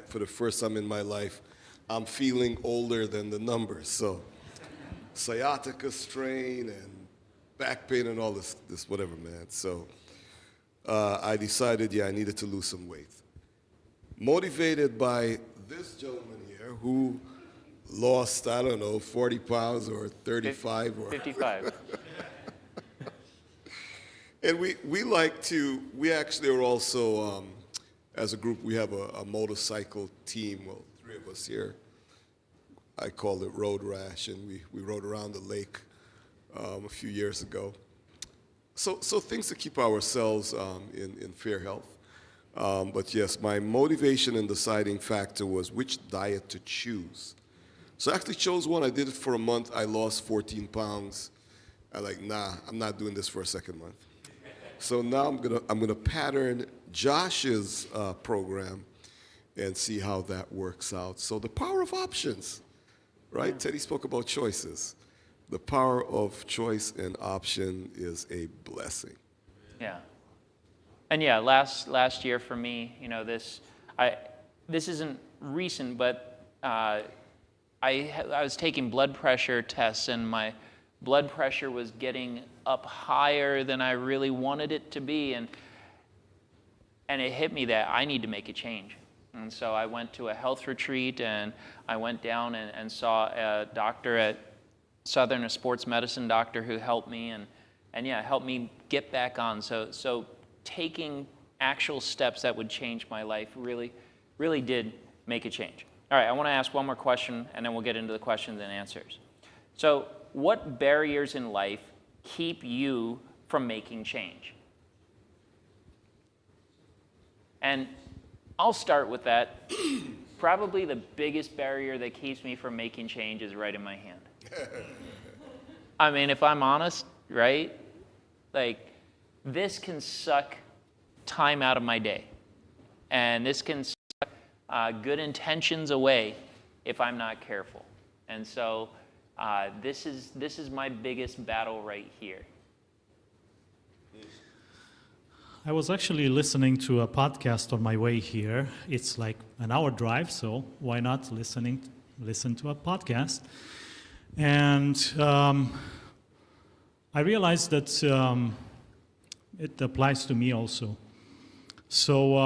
D: for the first time in my life, I'm feeling older than the numbers. So sciatica strain and back pain and all this whatever, man. So I decided, I needed to lose some weight. Motivated by this gentleman here who lost, 40 pounds or 35 or
A: 55.
D: And we actually are also, as a group, we have a motorcycle team, well, 3 of us here. I call it Road Rash, and we rode around the lake a few years ago. So things to keep ourselves in fair health. But yes, my motivation and deciding factor was which diet to choose. So I actually chose one. I did it for a month. I lost 14 pounds. I'm not doing this for a second month. So now I'm gonna pattern Josh's program and see how that works out. So the power of options, right? Teddy spoke about choices. The power of choice and option is a blessing.
A: Yeah. And yeah, last year for me, this isn't recent, but I was taking blood pressure tests, and my blood pressure was getting up higher than I really wanted it to be, and it hit me that I need to make a change. And so I went to a health retreat, and I went down and saw a doctor at Southern, a sports medicine doctor who helped me, and helped me get back on. So taking actual steps that would change my life really did make a change. All right, I want to ask one more question, and then we'll get into the questions and answers. So what barriers in life keep you from making change? And I'll start with that. Probably the biggest barrier that keeps me from making change is right in my hand. I mean, if I'm honest, right? This can suck time out of my day. And this can suck good intentions away if I'm not careful. And so this is my biggest battle right here.
B: I was actually listening to a podcast on my way here. It's like an hour drive, so why not listen to a podcast? And I realized that it applies to me also. So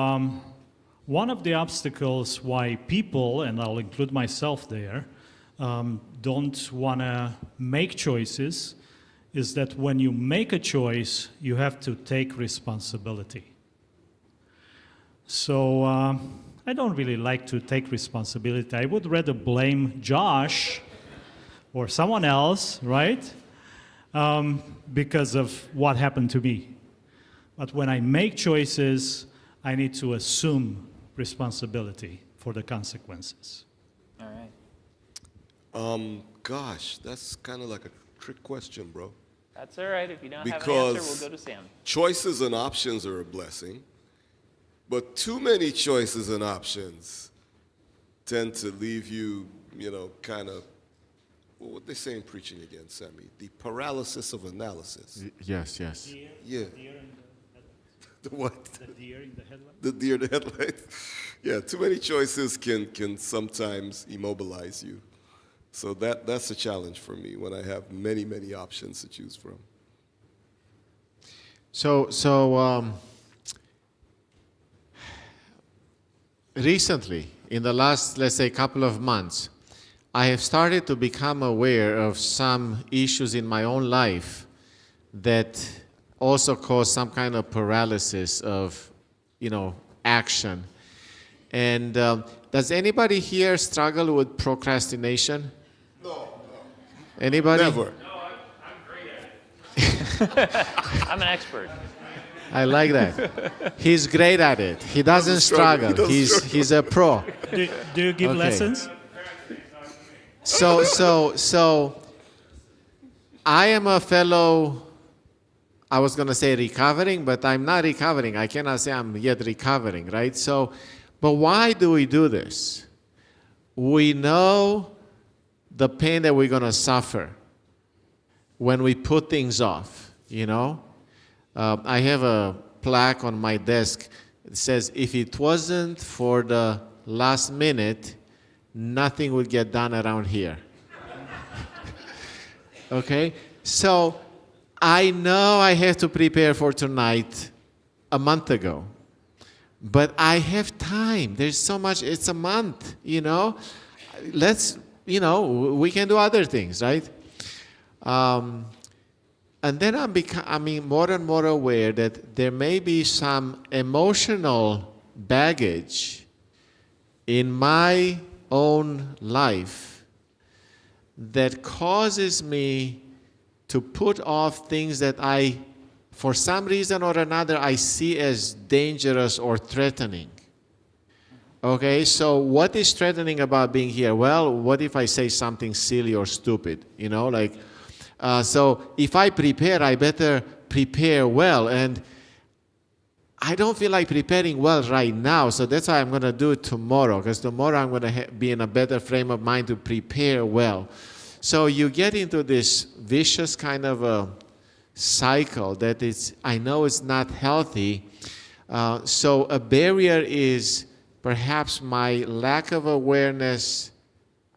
B: one of the obstacles why people, and I'll include myself there, don't want to make choices is that when you make a choice, you have to take responsibility. So I don't really like to take responsibility. I would rather blame Josh or someone else, right? Because of what happened to me. But when I make choices, I need to assume responsibility for the consequences.
A: All right.
D: Gosh, that's kind of like a trick question, bro.
A: That's all right. If you don't have an answer, we'll go to Sam.
D: Choices and options are a blessing, but too many choices and options tend to leave you, kind of, what they say in preaching again, Sammy? The paralysis of analysis.
E: Yes.
D: Yeah. The what?
B: The deer in the headlights?
D: The deer in the headlights. Yeah, too many choices can sometimes immobilize you. So that's a challenge for me when I have many options to choose from.
E: So recently, in the last, let's say, couple of months, I have started to become aware of some issues in my own life that also cause some kind of paralysis of, action. And does anybody here struggle with procrastination?
D: No.
E: Anybody?
D: Never.
A: I'm an expert.
E: I like that. He's great at it. He doesn't struggle. He's a pro.
B: Do you give
E: Okay.
B: lessons?
E: So I am a fellow, I was going to say recovering, but I'm not recovering. I cannot say I'm yet recovering, right? So, but why do we do this? We know the pain that we're going to suffer when we put things off, I have a plaque on my desk. It says, if it wasn't for the last minute, nothing would get done around here. Okay? So I know I have to prepare for tonight a month ago. But I have time. There's so much. It's a month, Let's, we can do other things, right? And then I'm becoming more and more aware that there may be some emotional baggage in my own life that causes me to put off things that I, for some reason or another, I see as dangerous or threatening. Okay, so what is threatening about being here? Well, what if I say something silly or stupid? You know, like, so if I prepare, I better prepare well. And I don't feel like preparing well right now, so that's why I'm going to do it tomorrow, because tomorrow I'm going to be in a better frame of mind to prepare well. So you get into this vicious kind of a cycle that I know it's not healthy. So a barrier is perhaps my lack of awareness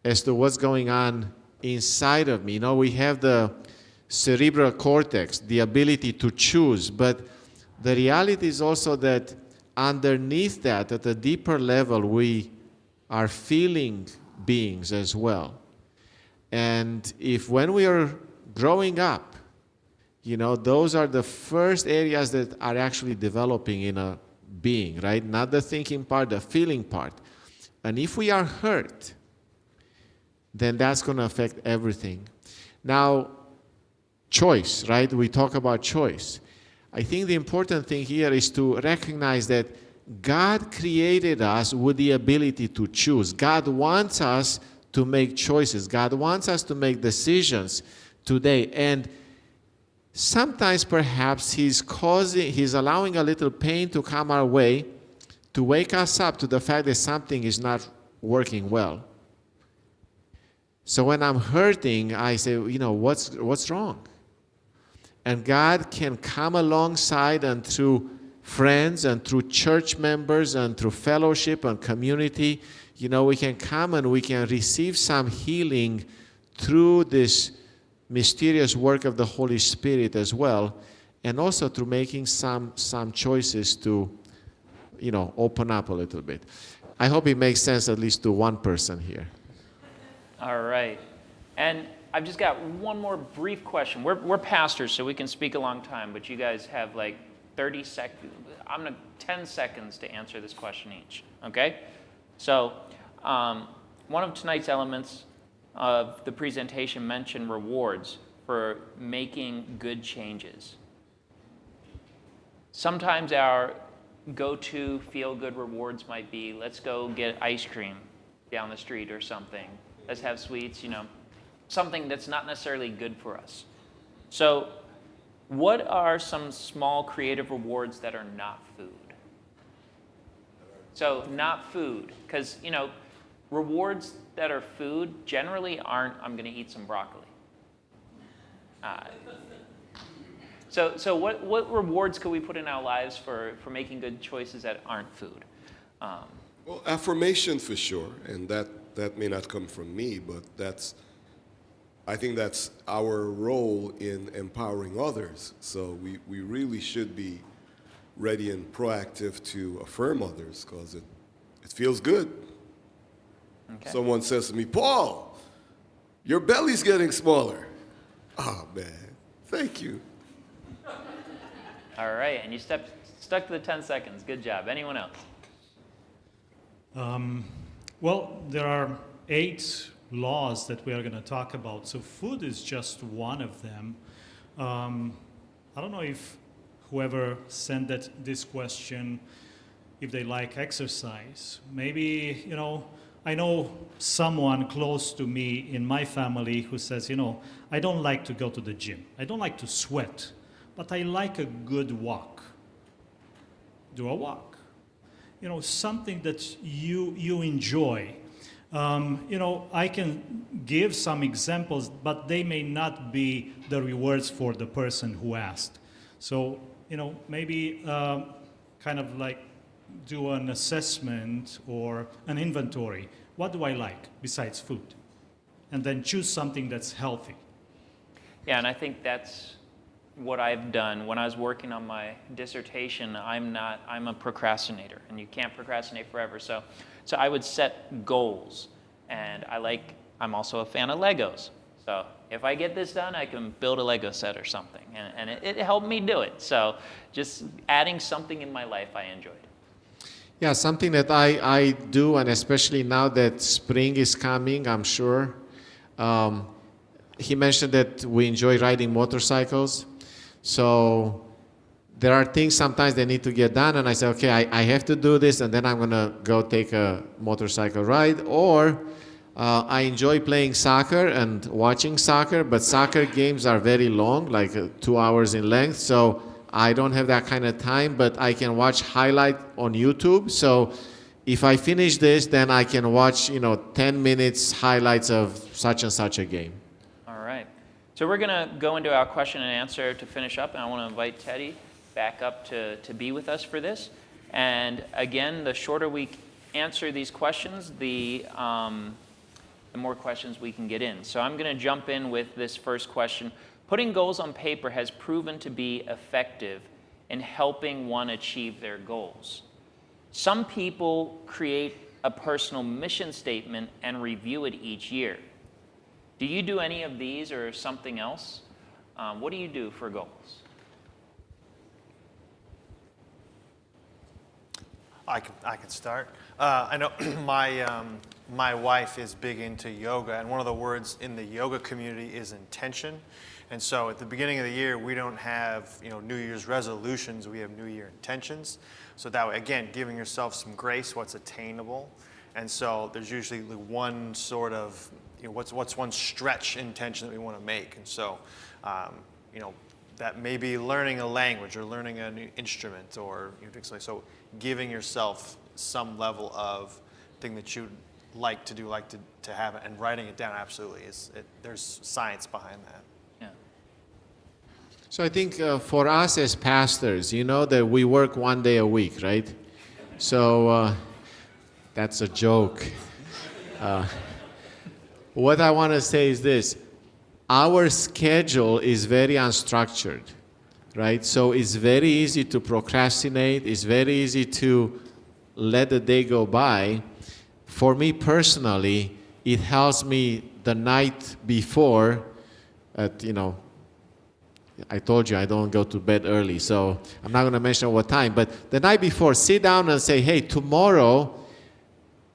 E: as to what's going on inside of me. You know, we have the cerebral cortex, the ability to choose, but the reality is also that underneath that, at a deeper level, we are feeling beings as well. And if when we are growing up, you know, those are the first areas that are actually developing in a being, right? Not the thinking part, the feeling part. And if we are hurt, then that's going to affect everything. Now, choice, right? We talk about choice. I think the important thing here is to recognize that God created us with the ability to choose. God wants us to make choices. God wants us to make decisions today. And sometimes perhaps He's allowing a little pain to come our way to wake us up to the fact that something is not working well. So when I'm hurting, I say, you know, what's wrong? And God can come alongside, and through friends and through church members and through fellowship and community, you know, we can come and we can receive some healing through this mysterious work of the Holy Spirit as well, and also through making some choices to, you know, open up a little bit. I hope it makes sense at least to one person here.
A: All right. And I've just got one more brief question. We're pastors, so we can speak a long time, but you guys have like 30 seconds. I'm going to 10 seconds to answer this question each, okay? So one of tonight's elements of the presentation mentioned rewards for making good changes. Sometimes our go-to feel-good rewards might be, let's go get ice cream down the street or something. Let's have sweets, you know, something that's not necessarily good for us. So what are some small creative rewards that are not food? So not food, because, you know, rewards that are food generally aren't, I'm going to eat some broccoli. So what rewards could we put in our lives for making good choices that aren't food?
D: Well, affirmation for sure, and that may not come from me, but I think that's our role in empowering others. So we really should be ready and proactive to affirm others, because it feels good. Okay. Someone says to me, Paul, your belly's getting smaller. Oh, man, thank you.
A: All right, and you stuck to the 10 seconds. Good job. Anyone else?
B: Well, there are 8 laws that we are going to talk about. So food is just one of them. I don't know if whoever sent this question, if they like exercise. Maybe, you know, I know someone close to me in my family who says, you know, I don't like to go to the gym. I don't like to sweat, but I like a good walk. Do a walk. You know, something that you enjoy. You know, I can give some examples, but they may not be the rewards for the person who asked. So, you know, maybe kind of like do an assessment or an inventory. What do I like besides food? And then choose something that's healthy.
A: Yeah, and I think that's what I've done. When I was working on my dissertation, I'm a procrastinator, and you can't procrastinate forever. So I would set goals, and I'm also a fan of Legos. So if I get this done, I can build a Lego set or something. And it helped me do it. So just adding something in my life I enjoyed.
E: Yeah, something that I do, and especially now that spring is coming, I'm sure. He mentioned that we enjoy riding motorcycles. So there are things sometimes that need to get done, and I say, okay, I have to do this, and then I'm going to go take a motorcycle ride. Or I enjoy playing soccer and watching soccer, but soccer games are very long, like 2 hours in length. So I don't have that kind of time, but I can watch highlight on YouTube. So if I finish this, then I can watch, 10 minutes highlights of such and such a game.
A: All right. So we're going to go into our question and answer to finish up, and I want to invite Teddy back up to be with us for this. And again, the shorter we answer these questions, the more questions we can get in. So I'm going to jump in with this first question. Putting goals on paper has proven to be effective in helping one achieve their goals. Some people create a personal mission statement and review it each year. Do you do any of these or something else? What do you do for goals?
C: I can start. I know my wife is big into yoga, and one of the words in the yoga community is intention. And so at the beginning of the year, we don't have New Year's resolutions. We have New Year intentions. So that way, again, giving yourself some grace, what's attainable. And so there's usually one sort of what's one stretch intention that we want to make. And so that may be learning a language or learning an new instrument or things like so. Giving yourself some level of thing that you'd like to do, like to have it, and writing it down absolutely there's science behind that.
A: Yeah.
E: So I think for us as pastors, that we work 1 day a week, right? So that's a joke. What I want to say is this. Our schedule is very unstructured, right? So it's very easy to procrastinate. It's very easy to let the day go by. For me personally, it helps me the night before I told you I don't go to bed early, so I'm not going to mention what time, but the night before, sit down and say, hey, tomorrow,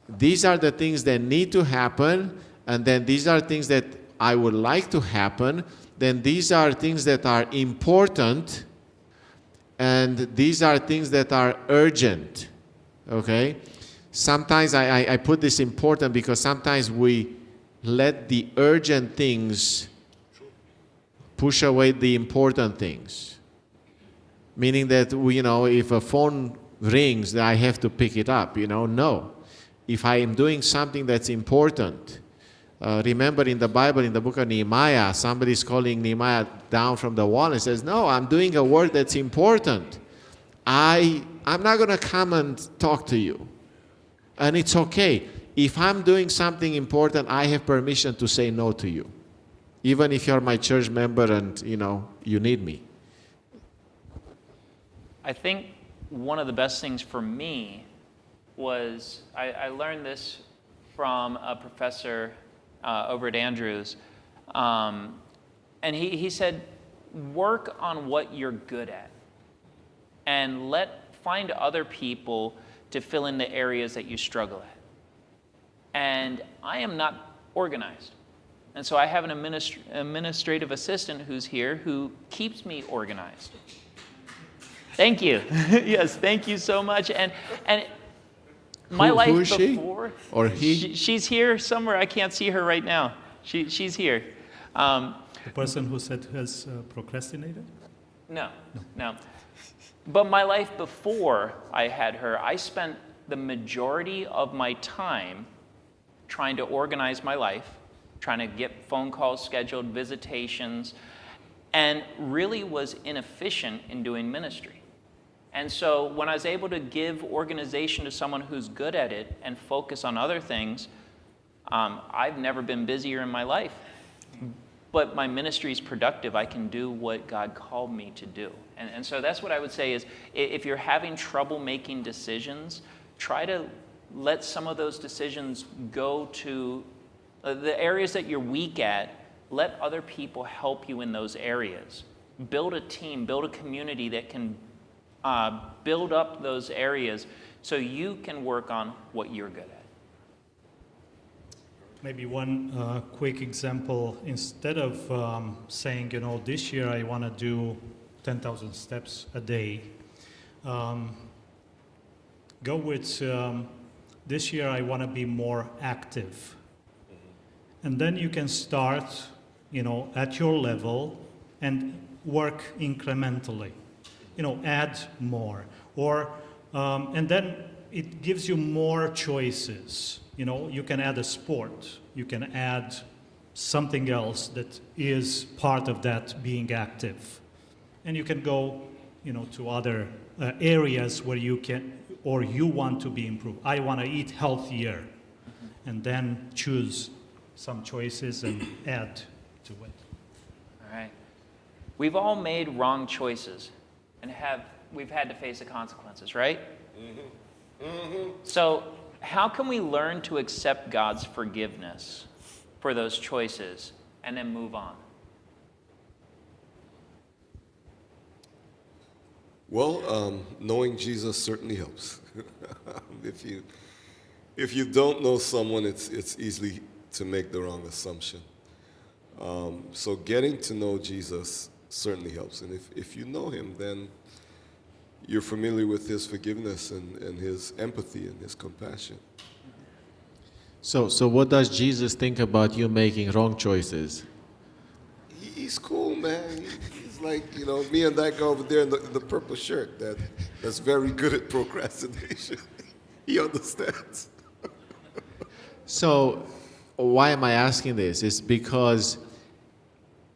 E: these are the things that need to happen, and then these are things that I would like to happen, then these are things that are important, and these are things that are urgent, okay? Sometimes I put this important because sometimes we let the urgent things push away the important things. Meaning that, if a phone rings, then I have to pick it up, No. If I am doing something that's important, remember in the Bible, in the book of Nehemiah, somebody's calling Nehemiah down from the wall and says, no, I'm doing a work that's important. I'm not going to come and talk to you. And it's okay. If I'm doing something important, I have permission to say no to you. Even if you're my church member and, you need me.
A: I think one of the best things for me was, I learned this from a professor over at Andrews. And he said, work on what you're good at. And find other people to fill in the areas that you struggle at. And I am not organized. And so I have an administrative assistant who's here who keeps me organized. Thank you. Yes, thank you so much. And my life
E: who is
A: before,
E: she? Or he?
A: She's here somewhere. I can't see her right now. She's here.
B: The person who said has procrastinated?
A: No. But my life before I had her, I spent the majority of my time trying to organize my life, trying to get phone calls scheduled, visitations, and really was inefficient in doing ministry. And so when I was able to give organization to someone who's good at it and focus on other things, I've never been busier in my life. But my ministry is productive. I can do what God called me to do. And so that's what I would say is, if you're having trouble making decisions, try to let some of those decisions go to the areas that you're weak at. let other people help you in those areas. Build a team, build a community that can build up those areas so you can work on what you're good at.
B: Maybe one quick example. Instead of saying, this year I want to do 10,000 steps a day, go with this year I want to be more active. And then you can start, at your level and work incrementally. Add more. Or, and then it gives you more choices. You can add a sport. You can add something else that is part of that being active. And you can go, to other areas where you can, or you want to be improved. I want to eat healthier. And then choose some choices and add to it.
A: All right. We've all made wrong choices and we've had to face the consequences, right? Mm-hmm. Mm-hmm. So how can we learn to accept God's forgiveness for those choices and then move on?
D: Well, knowing Jesus certainly helps. If you don't know someone, it's easy to make the wrong assumption. So getting to know Jesus certainly helps. And if you know him, then you're familiar with his forgiveness and his empathy and his compassion.
E: So what does Jesus think about you making wrong choices?
D: He's cool, man. He's like, me and that guy over there in the purple shirt that's very good at procrastination. He understands.
E: So why am I asking this? It's because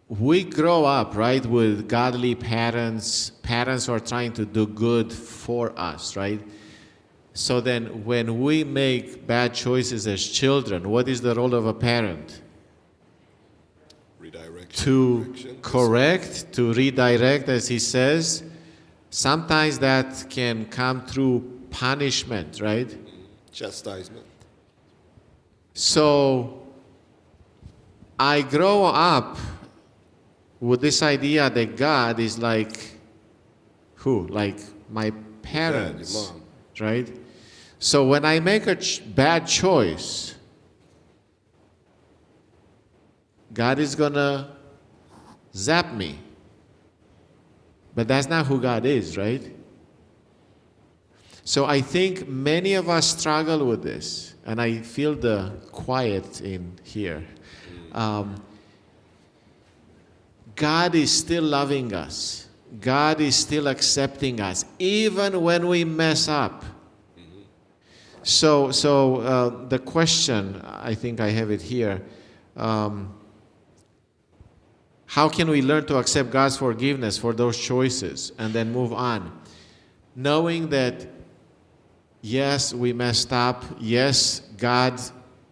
E: we grow up, right, with godly parents who are trying to do good for us, right? So then when we make bad choices as children, what is the role of a parent? To correct, to redirect, as he says. Sometimes that can come through punishment, right?
D: Chastisement.
E: So I grow up with this idea that God is like who? Like my parents,
D: Dad, your mom.
E: right? So when I make a bad choice, God is gonna zap me. But that's not who God is, right? So I think many of us struggle with this, and I feel the quiet in here. God is still loving us. God is still accepting us, even when we mess up. So the question, I think I have it here, how can we learn to accept God's forgiveness for those choices and then move on? Knowing that, yes, we messed up. Yes, God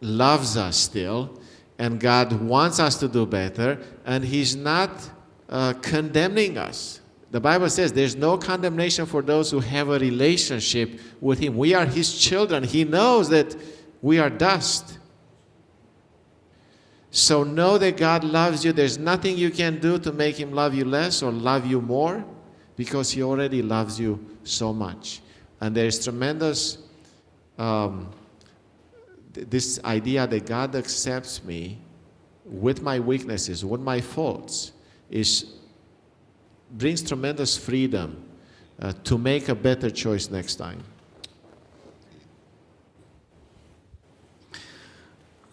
E: loves us still. And God wants us to do better. And he's not condemning us. The Bible says there's no condemnation for those who have a relationship with him. We are his children. He knows that we are dust. So know that God loves you. There's nothing you can do to make him love you less or love you more, because he already loves you so much. And there's tremendous, this idea that God accepts me with my weaknesses, with my faults, brings tremendous freedom to make a better choice next time.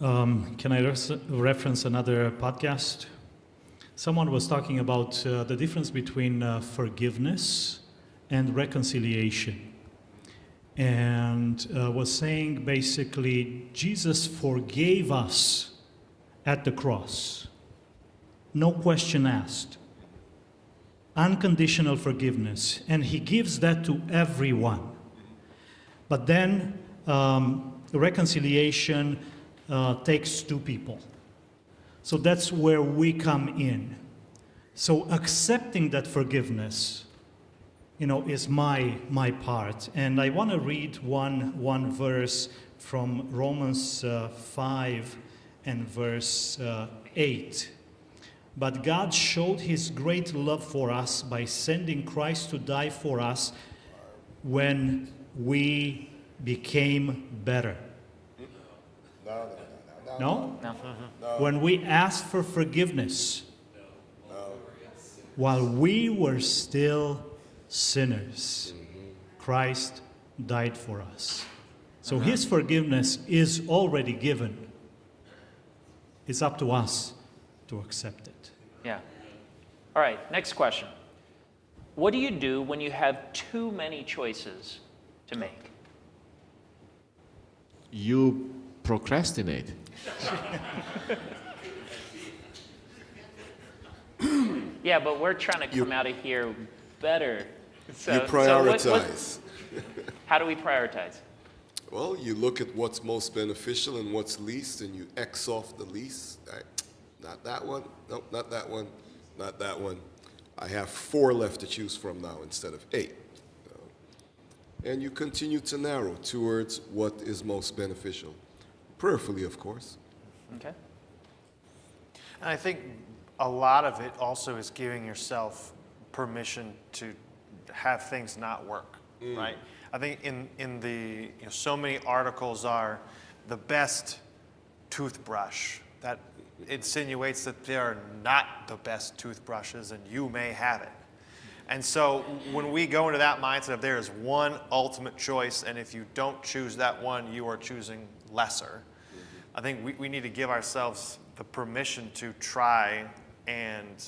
B: Can I reference another podcast? Someone was talking about the difference between forgiveness and reconciliation. And was saying basically, Jesus forgave us at the cross. No question asked. Unconditional forgiveness. And he gives that to everyone. But then reconciliation takes two people. So that's where we come in. So accepting that forgiveness, is my part. And I want to read one verse from Romans 5 and verse 8. But God showed his great love for us by sending Christ to die for us when we became better. No?
A: No.
B: When we asked for forgiveness while we were still sinners, Christ died for us. So his forgiveness is already given. It's up to us to accept it.
A: Yeah. All right, next question. What do you do when you have too many choices to make?
E: You procrastinate.
A: Yeah, but we're trying to come out of here better.
D: You prioritize.
A: How do we prioritize?
D: Well, you look at what's most beneficial and what's least, and you X off the least. Right? Not that one. Nope, not that one. Not that one. I have 4 left to choose from now instead of 8. And you continue to narrow towards what is most beneficial. Prayerfully, of course.
A: Okay.
C: And I think a lot of it also is giving yourself permission to have things not work, right? I think in the, so many articles are the best toothbrush. That insinuates that they are not the best toothbrushes and you may have it. And so when we go into that mindset of there is one ultimate choice, and if you don't choose that one, you are choosing lesser. I think we need to give ourselves the permission to try and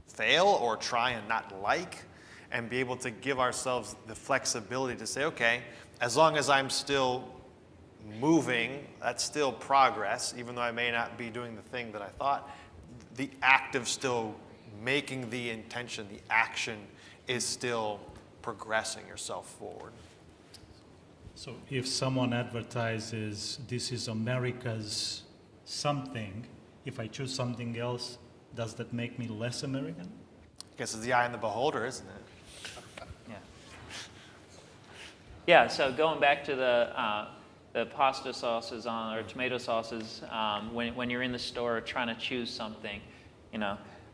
C: fail or try and not like, and be able to give ourselves the flexibility to say, okay, as long as I'm still moving, that's still progress, even though I may not be doing the thing that I thought. The act of still making the intention, the action, is still progressing yourself forward.
B: So if someone advertises this is America's something, if I choose something else, does that make me less American?
C: I guess it's the eye in the beholder, isn't it?
A: Yeah. Yeah, so going back to the pasta sauces or tomato sauces, when you're in the store trying to choose something,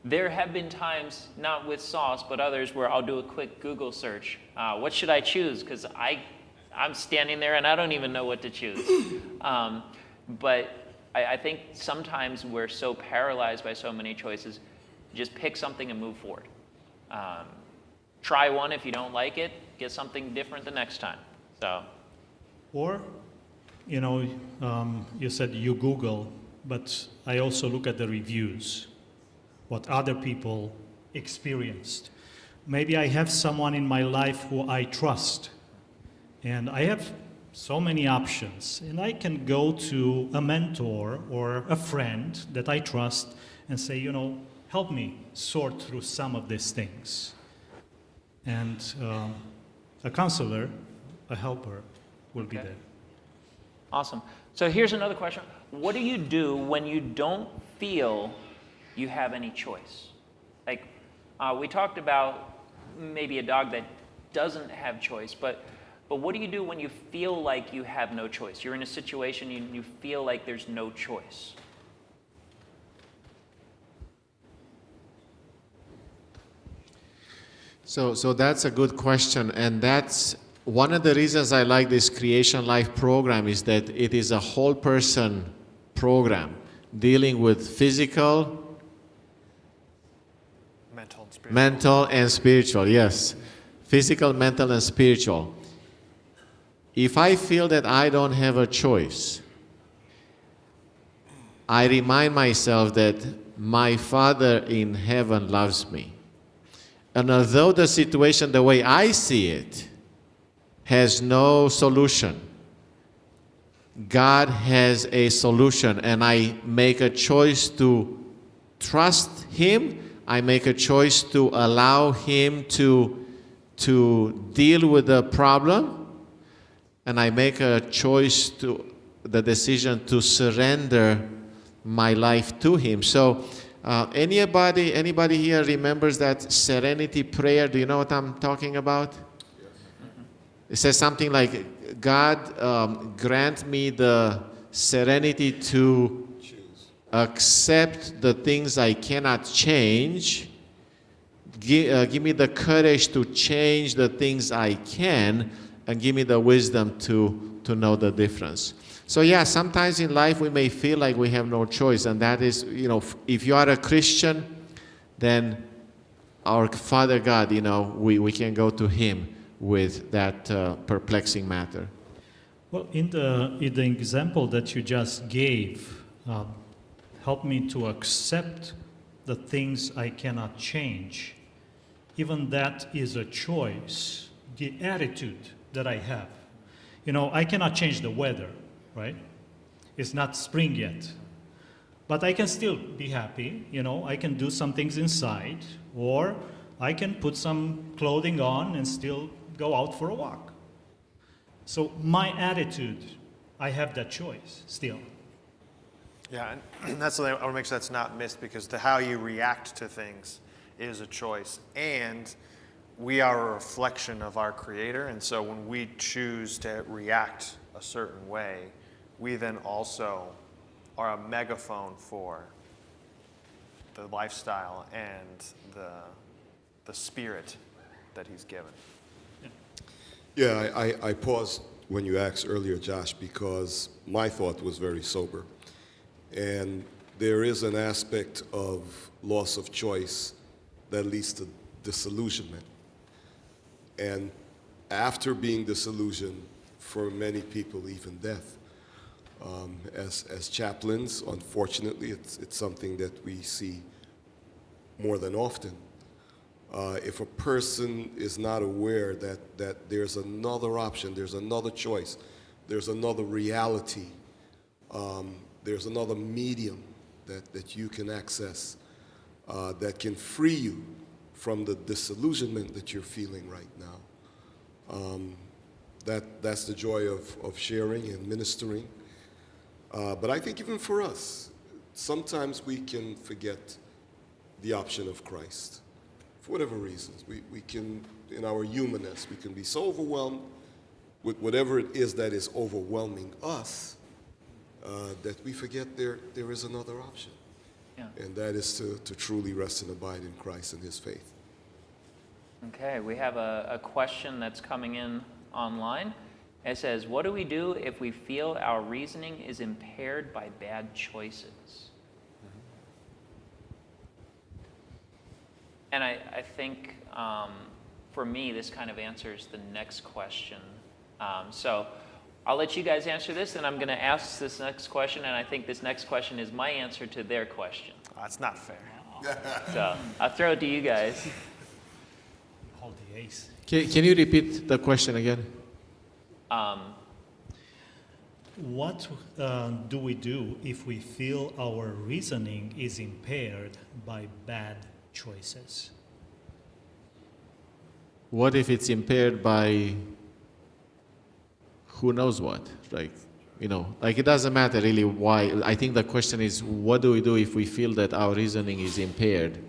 A: there have been times, not with sauce, but others, where I'll do a quick Google search. What should I choose? Because I'm standing there and I don't even know what to choose. But I think sometimes we're so paralyzed by so many choices, just pick something and move forward. Try one. If you don't like it, get something different the next time. So.
B: Or, you said you Google, but I also look at the reviews, what other people experienced. Maybe I have someone in my life who I trust, and I have so many options, and I can go to a mentor or a friend that I trust and say, help me sort through some of these things. And a counselor, a helper, will be there.
A: Awesome. So here's another question. What do you do when you don't feel you have any choice? Like, we talked about maybe a dog that doesn't have choice, but what do you do when you feel like you have no choice? You're in a situation you feel like there's no choice.
E: So that's a good question, and that's one of the reasons I like this Creation Life program, is that it is a whole person program dealing with physical, mental and spiritual, yes. Physical, mental, and spiritual. If I feel that I don't have a choice, I remind myself that my Father in heaven loves me. And although the situation, the way I see it, has no solution, God has a solution, and I make a choice to trust Him. I make a choice to allow Him to deal with the problem, and I make a choice the decision to surrender my life to Him. So anybody here remembers that serenity prayer? Do you know what I'm talking about? It says something like, God, grant me the serenity to accept the things I cannot change. Give me the courage to change the things I can, and give me the wisdom to know the difference. So yeah, sometimes in life we may feel like we have no choice, and that is, if you are a Christian, then our Father God, we can go to Him with that perplexing matter.
B: Well, in the example that you just gave, help me to accept the things I cannot change. Even that is a choice, the attitude that I have. I cannot change the weather, right? It's not spring yet. But I can still be happy, I can do some things inside, or I can put some clothing on and still go out for a walk. So my attitude, I have that choice still.
C: Yeah, and that's something I want to make sure that's not missed, because how you react to things is a choice. And we are a reflection of our Creator, and so when we choose to react a certain way, we then also are a megaphone for the lifestyle and the spirit that He's given.
D: Yeah, I paused when you asked earlier, Josh, because my thought was very sober. And there is an aspect of loss of choice that leads to disillusionment. And after being disillusioned, for many people, even death. As chaplains, unfortunately, it's something that we see more than often. If a person is not aware that there's another option, there's another choice, there's another reality, there's another medium that you can access that can free you from the disillusionment that you're feeling right now. That's the joy of sharing and ministering. But I think even for us, sometimes we can forget the option of Christ. For whatever reasons, we can, in our humanness, we can be so overwhelmed with whatever it is that is overwhelming us that we forget there is another option.
A: Yeah.
D: And that is to truly rest and abide in Christ and His faith.
A: Okay, we have a question that's coming in online. It says, what do we do if we feel our reasoning is impaired by bad choices? And I think, for me, this kind of answers the next question. So I'll let you guys answer this, and I'm going to ask this next question, and I think this next question is my answer to their question.
C: That's not fair.
A: So I'll throw it to you guys.
B: Hold the ace.
E: Can you repeat the question again?
B: What do we do if we feel our reasoning is impaired by bad choices?
E: What if it's impaired by who knows what? Like it doesn't matter really why. I think the question is, what do we do if we feel that our reasoning is impaired?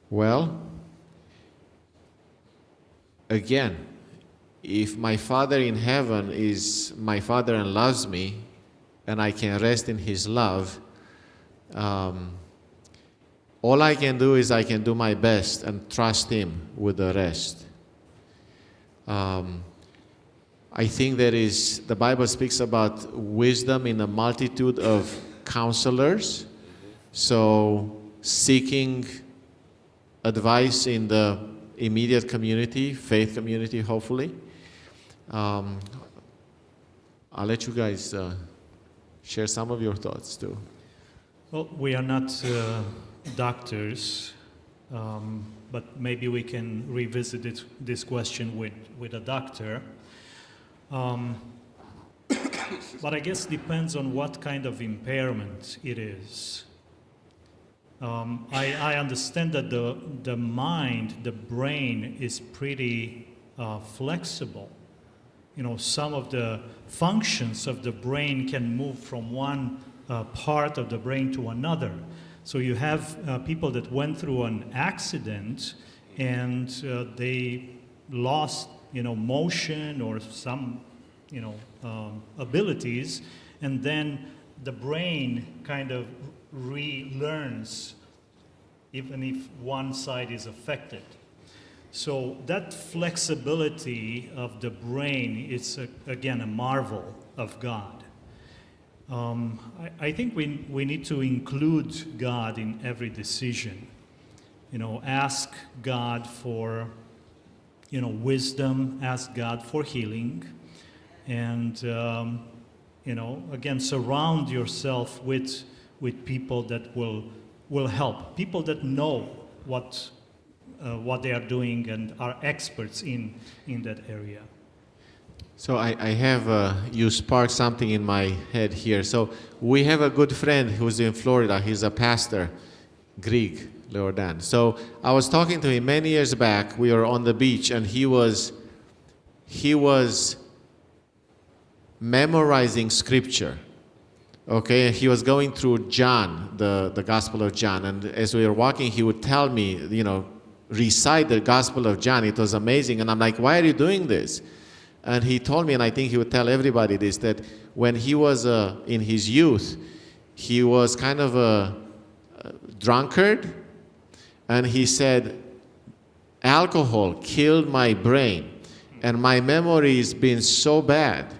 E: Well, again, if my Father in heaven is my Father and loves me, and I can rest in His love, all I can do is I can do my best and trust Him with the rest. I think the Bible speaks about wisdom in a multitude of counselors. So seeking advice in the immediate community, faith community, hopefully. I'll let you guys share some of your thoughts too.
B: Well, we are not doctors, but maybe we can revisit this question with a doctor. But I guess depends on what kind of impairment it is. I understand that the mind, the brain is pretty flexible. Some of the functions of the brain can move from one part of the brain to another. So you have people that went through an accident and they lost, motion or some, abilities, and then the brain kind of relearns even if one side is affected. So that flexibility of the brain is, again, a marvel of God. I think we need to include God in every decision. Ask God for, wisdom, ask God for healing, and, again, surround yourself with people that will help, people that know what they are doing and are experts in that area.
E: So I have, you sparked something in my head here. So we have a good friend who's in Florida. He's a pastor, Greg Leordan. So I was talking to him many years back. We were on the beach, and he was memorizing scripture. Okay, he was going through John, the Gospel of John, and as we were walking, he would tell me, recite the Gospel of John. It was amazing, and I'm like, why are you doing this? And he told me, and I think he would tell everybody this, that when he was in his youth, he was kind of a drunkard, and he said, alcohol killed my brain, and my memory has been so bad.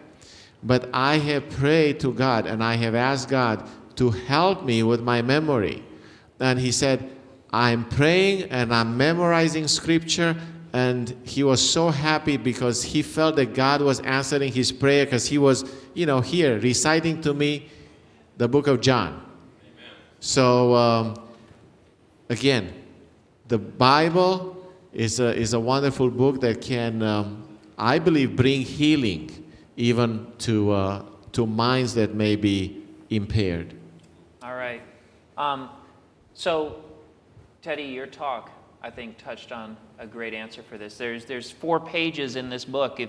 E: But I have prayed to God, and I have asked God to help me with my memory. And he said, I'm praying and I'm memorizing scripture, and he was so happy because he felt that God was answering his prayer, because he was, here reciting to me the book of John. Amen. So, again, the Bible is a wonderful book that can, I believe, bring healing even to minds that may be impaired.
A: All right. So, Teddy, your talk, I think, touched on a great answer for this. There's 4 pages in this book.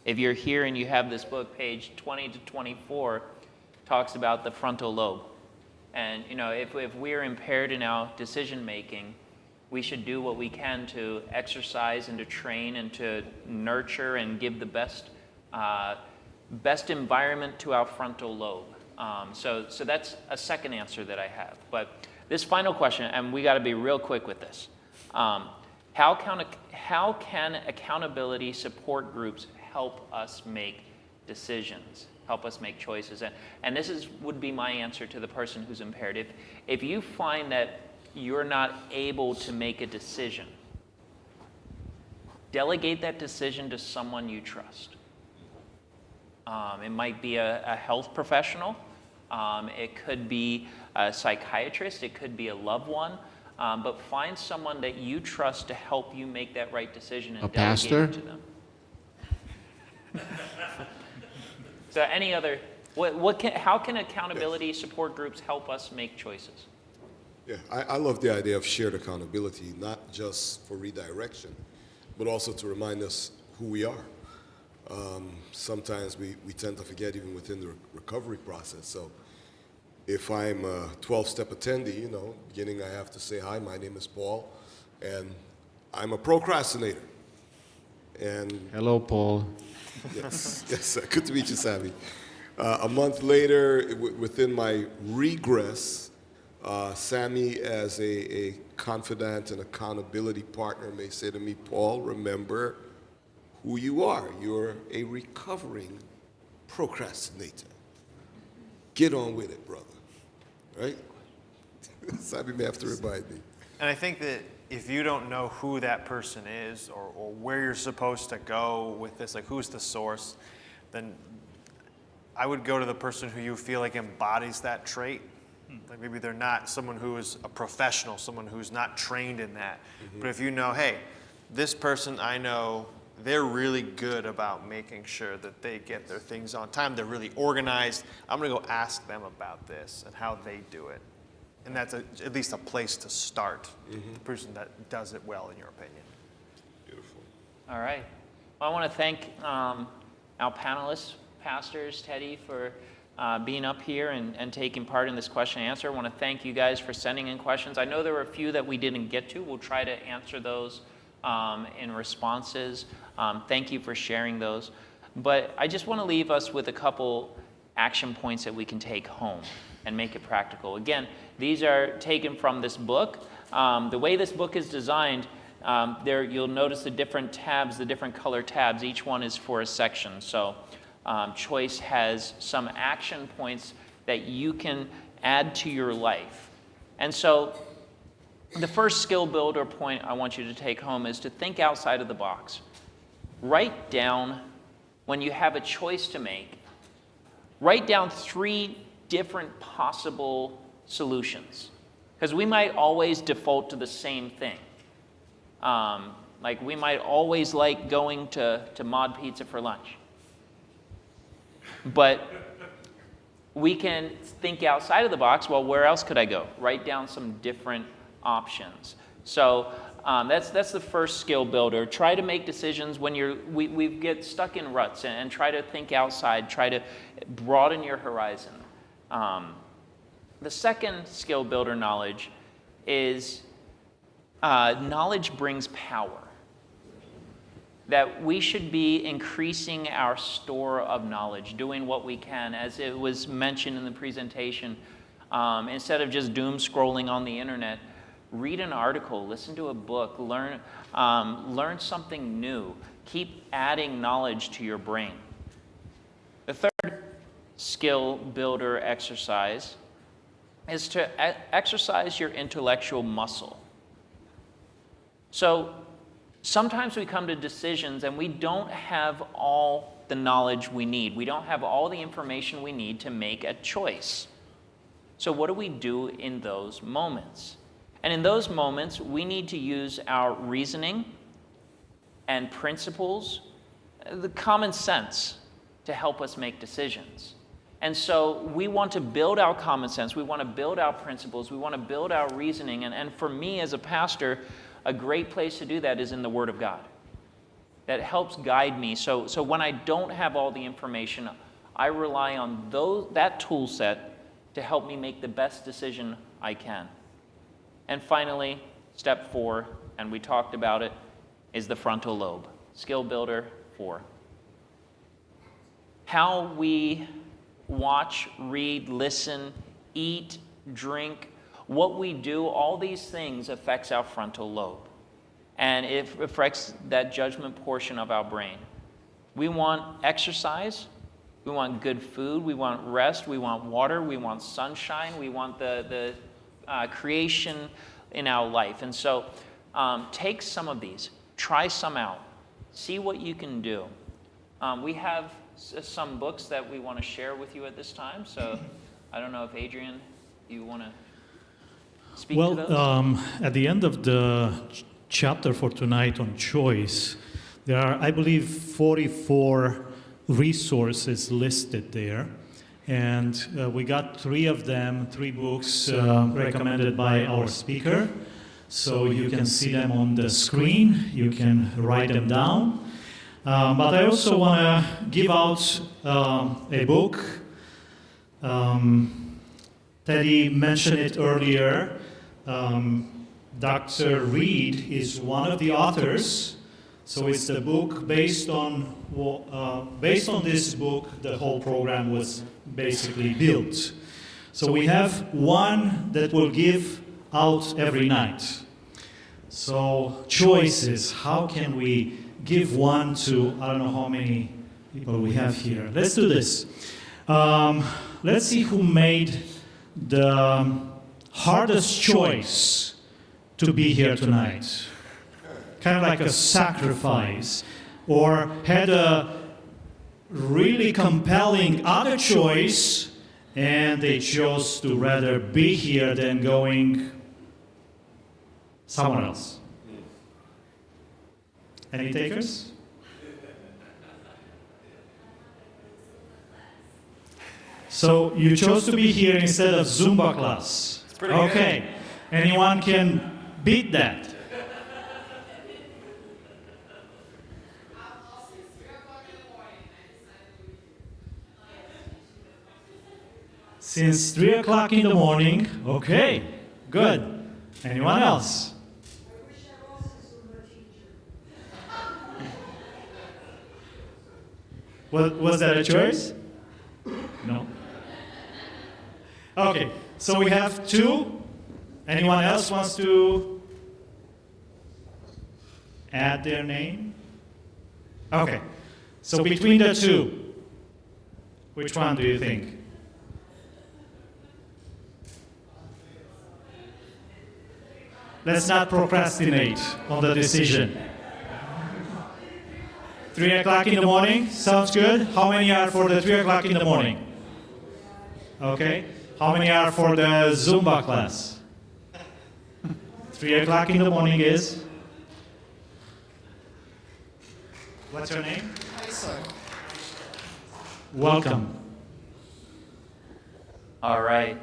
A: If you're here and you have this book, page 20 to 24 talks about the frontal lobe. And, if we're impaired in our decision making, we should do what we can to exercise and to train and to nurture and give the best environment to our frontal lobe. So that's a second answer that I have. But this final question, and we got to be real quick with this. How can accountability support groups help us make decisions, help us make choices? And this would be my answer to the person who's impaired. If you find that you're not able to make a decision, delegate that decision to someone you trust. It might be a health professional. It could be a psychiatrist. It could be a loved one. But find someone that you trust to help you make that right decision and delegate it to them. So any other, how can accountability support groups help us make choices?
D: Yeah, I love the idea of shared accountability, not just for redirection, but also to remind us who we are. Sometimes we tend to forget even within the recovery process. So if I'm a 12-step attendee, beginning I have to say, hi, my name is Paul, and I'm a procrastinator. And
E: hello, Paul.
D: Yes, good to meet you, Sammy. A month later, within my regress, Sammy, as a confidant and accountability partner, may say to me, Paul, remember who you are. You're a recovering procrastinator. Get on with it, brother. Right? Sammy may have to remind me.
C: And I think that if you don't know who that person is or where you're supposed to go with this, like who's the source, then I would go to the person who you feel like embodies that trait. Like maybe they're not someone who is a professional, someone who's not trained in that. Mm-hmm. But if you know, hey, this person I know, they're really good about making sure that they get their things on time. They're really organized. I'm going to go ask them about this and how they do it. And that's at least a place to start. Mm-hmm. The person that does it well, in your opinion.
D: Beautiful.
A: All right. Well, I want to thank our panelists, pastors, Teddy, for being up here and taking part in this question and answer. I want to thank you guys for sending in questions. I know there were a few that we didn't get to. We'll try to answer those in responses. Thank you for sharing those. But I just want to leave us with a couple action points that we can take home and make it practical. Again, these are taken from this book. The way this book is designed, there you'll notice the different tabs, the different color tabs. Each one is for a section. So Choice has some action points that you can add to your life. And so the first skill builder point I want you to take home is to think outside of the box. Write down, when you have a choice to make, write down 3 different possible solutions. Because we might always default to the same thing. Like we might always like going to Mod Pizza for lunch. But we can think outside of the box. Well, where else could I go? Write down some different options. So that's the first skill builder. Try to make decisions when we get stuck in ruts, and try to think outside. Try to broaden your horizon. The second skill builder knowledge is knowledge brings power. That we should be increasing our store of knowledge, doing what we can. As it was mentioned in the presentation, instead of just doom scrolling on the internet, read an article, listen to a book, learn something new. Keep adding knowledge to your brain. The third skill builder exercise is to exercise your intellectual muscle. So sometimes we come to decisions and we don't have all the knowledge we need. We don't have all the information we need to make a choice. So what do we do in those moments? And in those moments, we need to use our reasoning and principles, the common sense, to help us make decisions. And so we want to build our common sense. We want to build our principles. We want to build our reasoning. And for me as a pastor, a great place to do that is in the Word of God. That helps guide me. So when I don't have all the information, I rely on that tool set to help me make the best decision I can. And finally, step 4, and we talked about it, is the frontal lobe. Skill builder 4. How we watch, read, listen, eat, drink, what we do, all these things affects our frontal lobe. And it affects that judgment portion of our brain. We want exercise. We want good food. We want rest. We want water. We want sunshine. We want the creation in our life. And so take some of these. Try some out. See what you can do. We have some books that we want to share with you at this time. So I don't know if Adrian, you want to speak to those?
B: At the end of the chapter for tonight on choice, there are, I believe, 44 resources listed there. And we got 3 of them, 3 books recommended by our speaker. So you can see them on the screen. You can write them down. But I also want to give out a book. Teddy mentioned it earlier. Dr. Reed is one of the authors. So it's the book based on this book, the whole program was basically built. So we have one that will give out every night. So choices, how can we give one to, I don't know how many people we have here. Let's do this. Let's see who made the hardest choice to be here tonight. Kind of like a sacrifice, or had a really compelling other choice, and they chose to rather be here than going somewhere else. Any takers? So you chose to be here instead of Zumba class. Okay. Anyone can beat that? Since 3 o'clock in the morning. Okay, good. Anyone else? Was that a choice? No. Okay, so we have two. Anyone else wants to add their name? Okay, so between the two, which one do you think? Let's not procrastinate on the decision. 3 o'clock in the morning, sounds good. How many are for the 3 o'clock in the morning? Okay, how many are for the Zumba class? 3 o'clock in the morning is? What's your name? Welcome.
A: All right.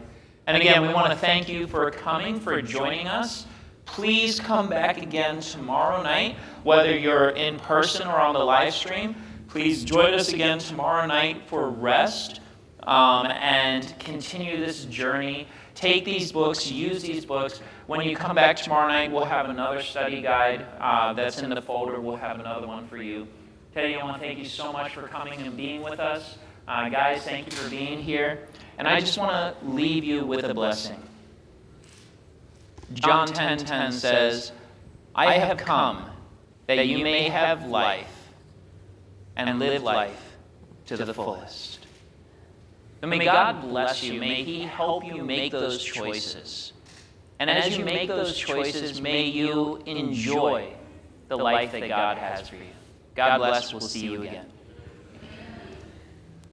A: And again, we want to thank you for coming, for joining us. Please come back again tomorrow night, whether you're in person or on the live stream. Please join us again tomorrow night for rest and continue this journey. Take these books, use these books. When you come back tomorrow night, we'll have another study guide that's in the folder. We'll have another one for you. Teddy, I want to thank you so much for coming and being with us. Guys, thank you for being here. And I just want to leave you with a blessing. John 10:10 says, I have come that you may have life and live life to the fullest. And may God bless you. May He help you make those choices. And as you make those choices, may you enjoy the life that God has for you. God bless. We'll see you again.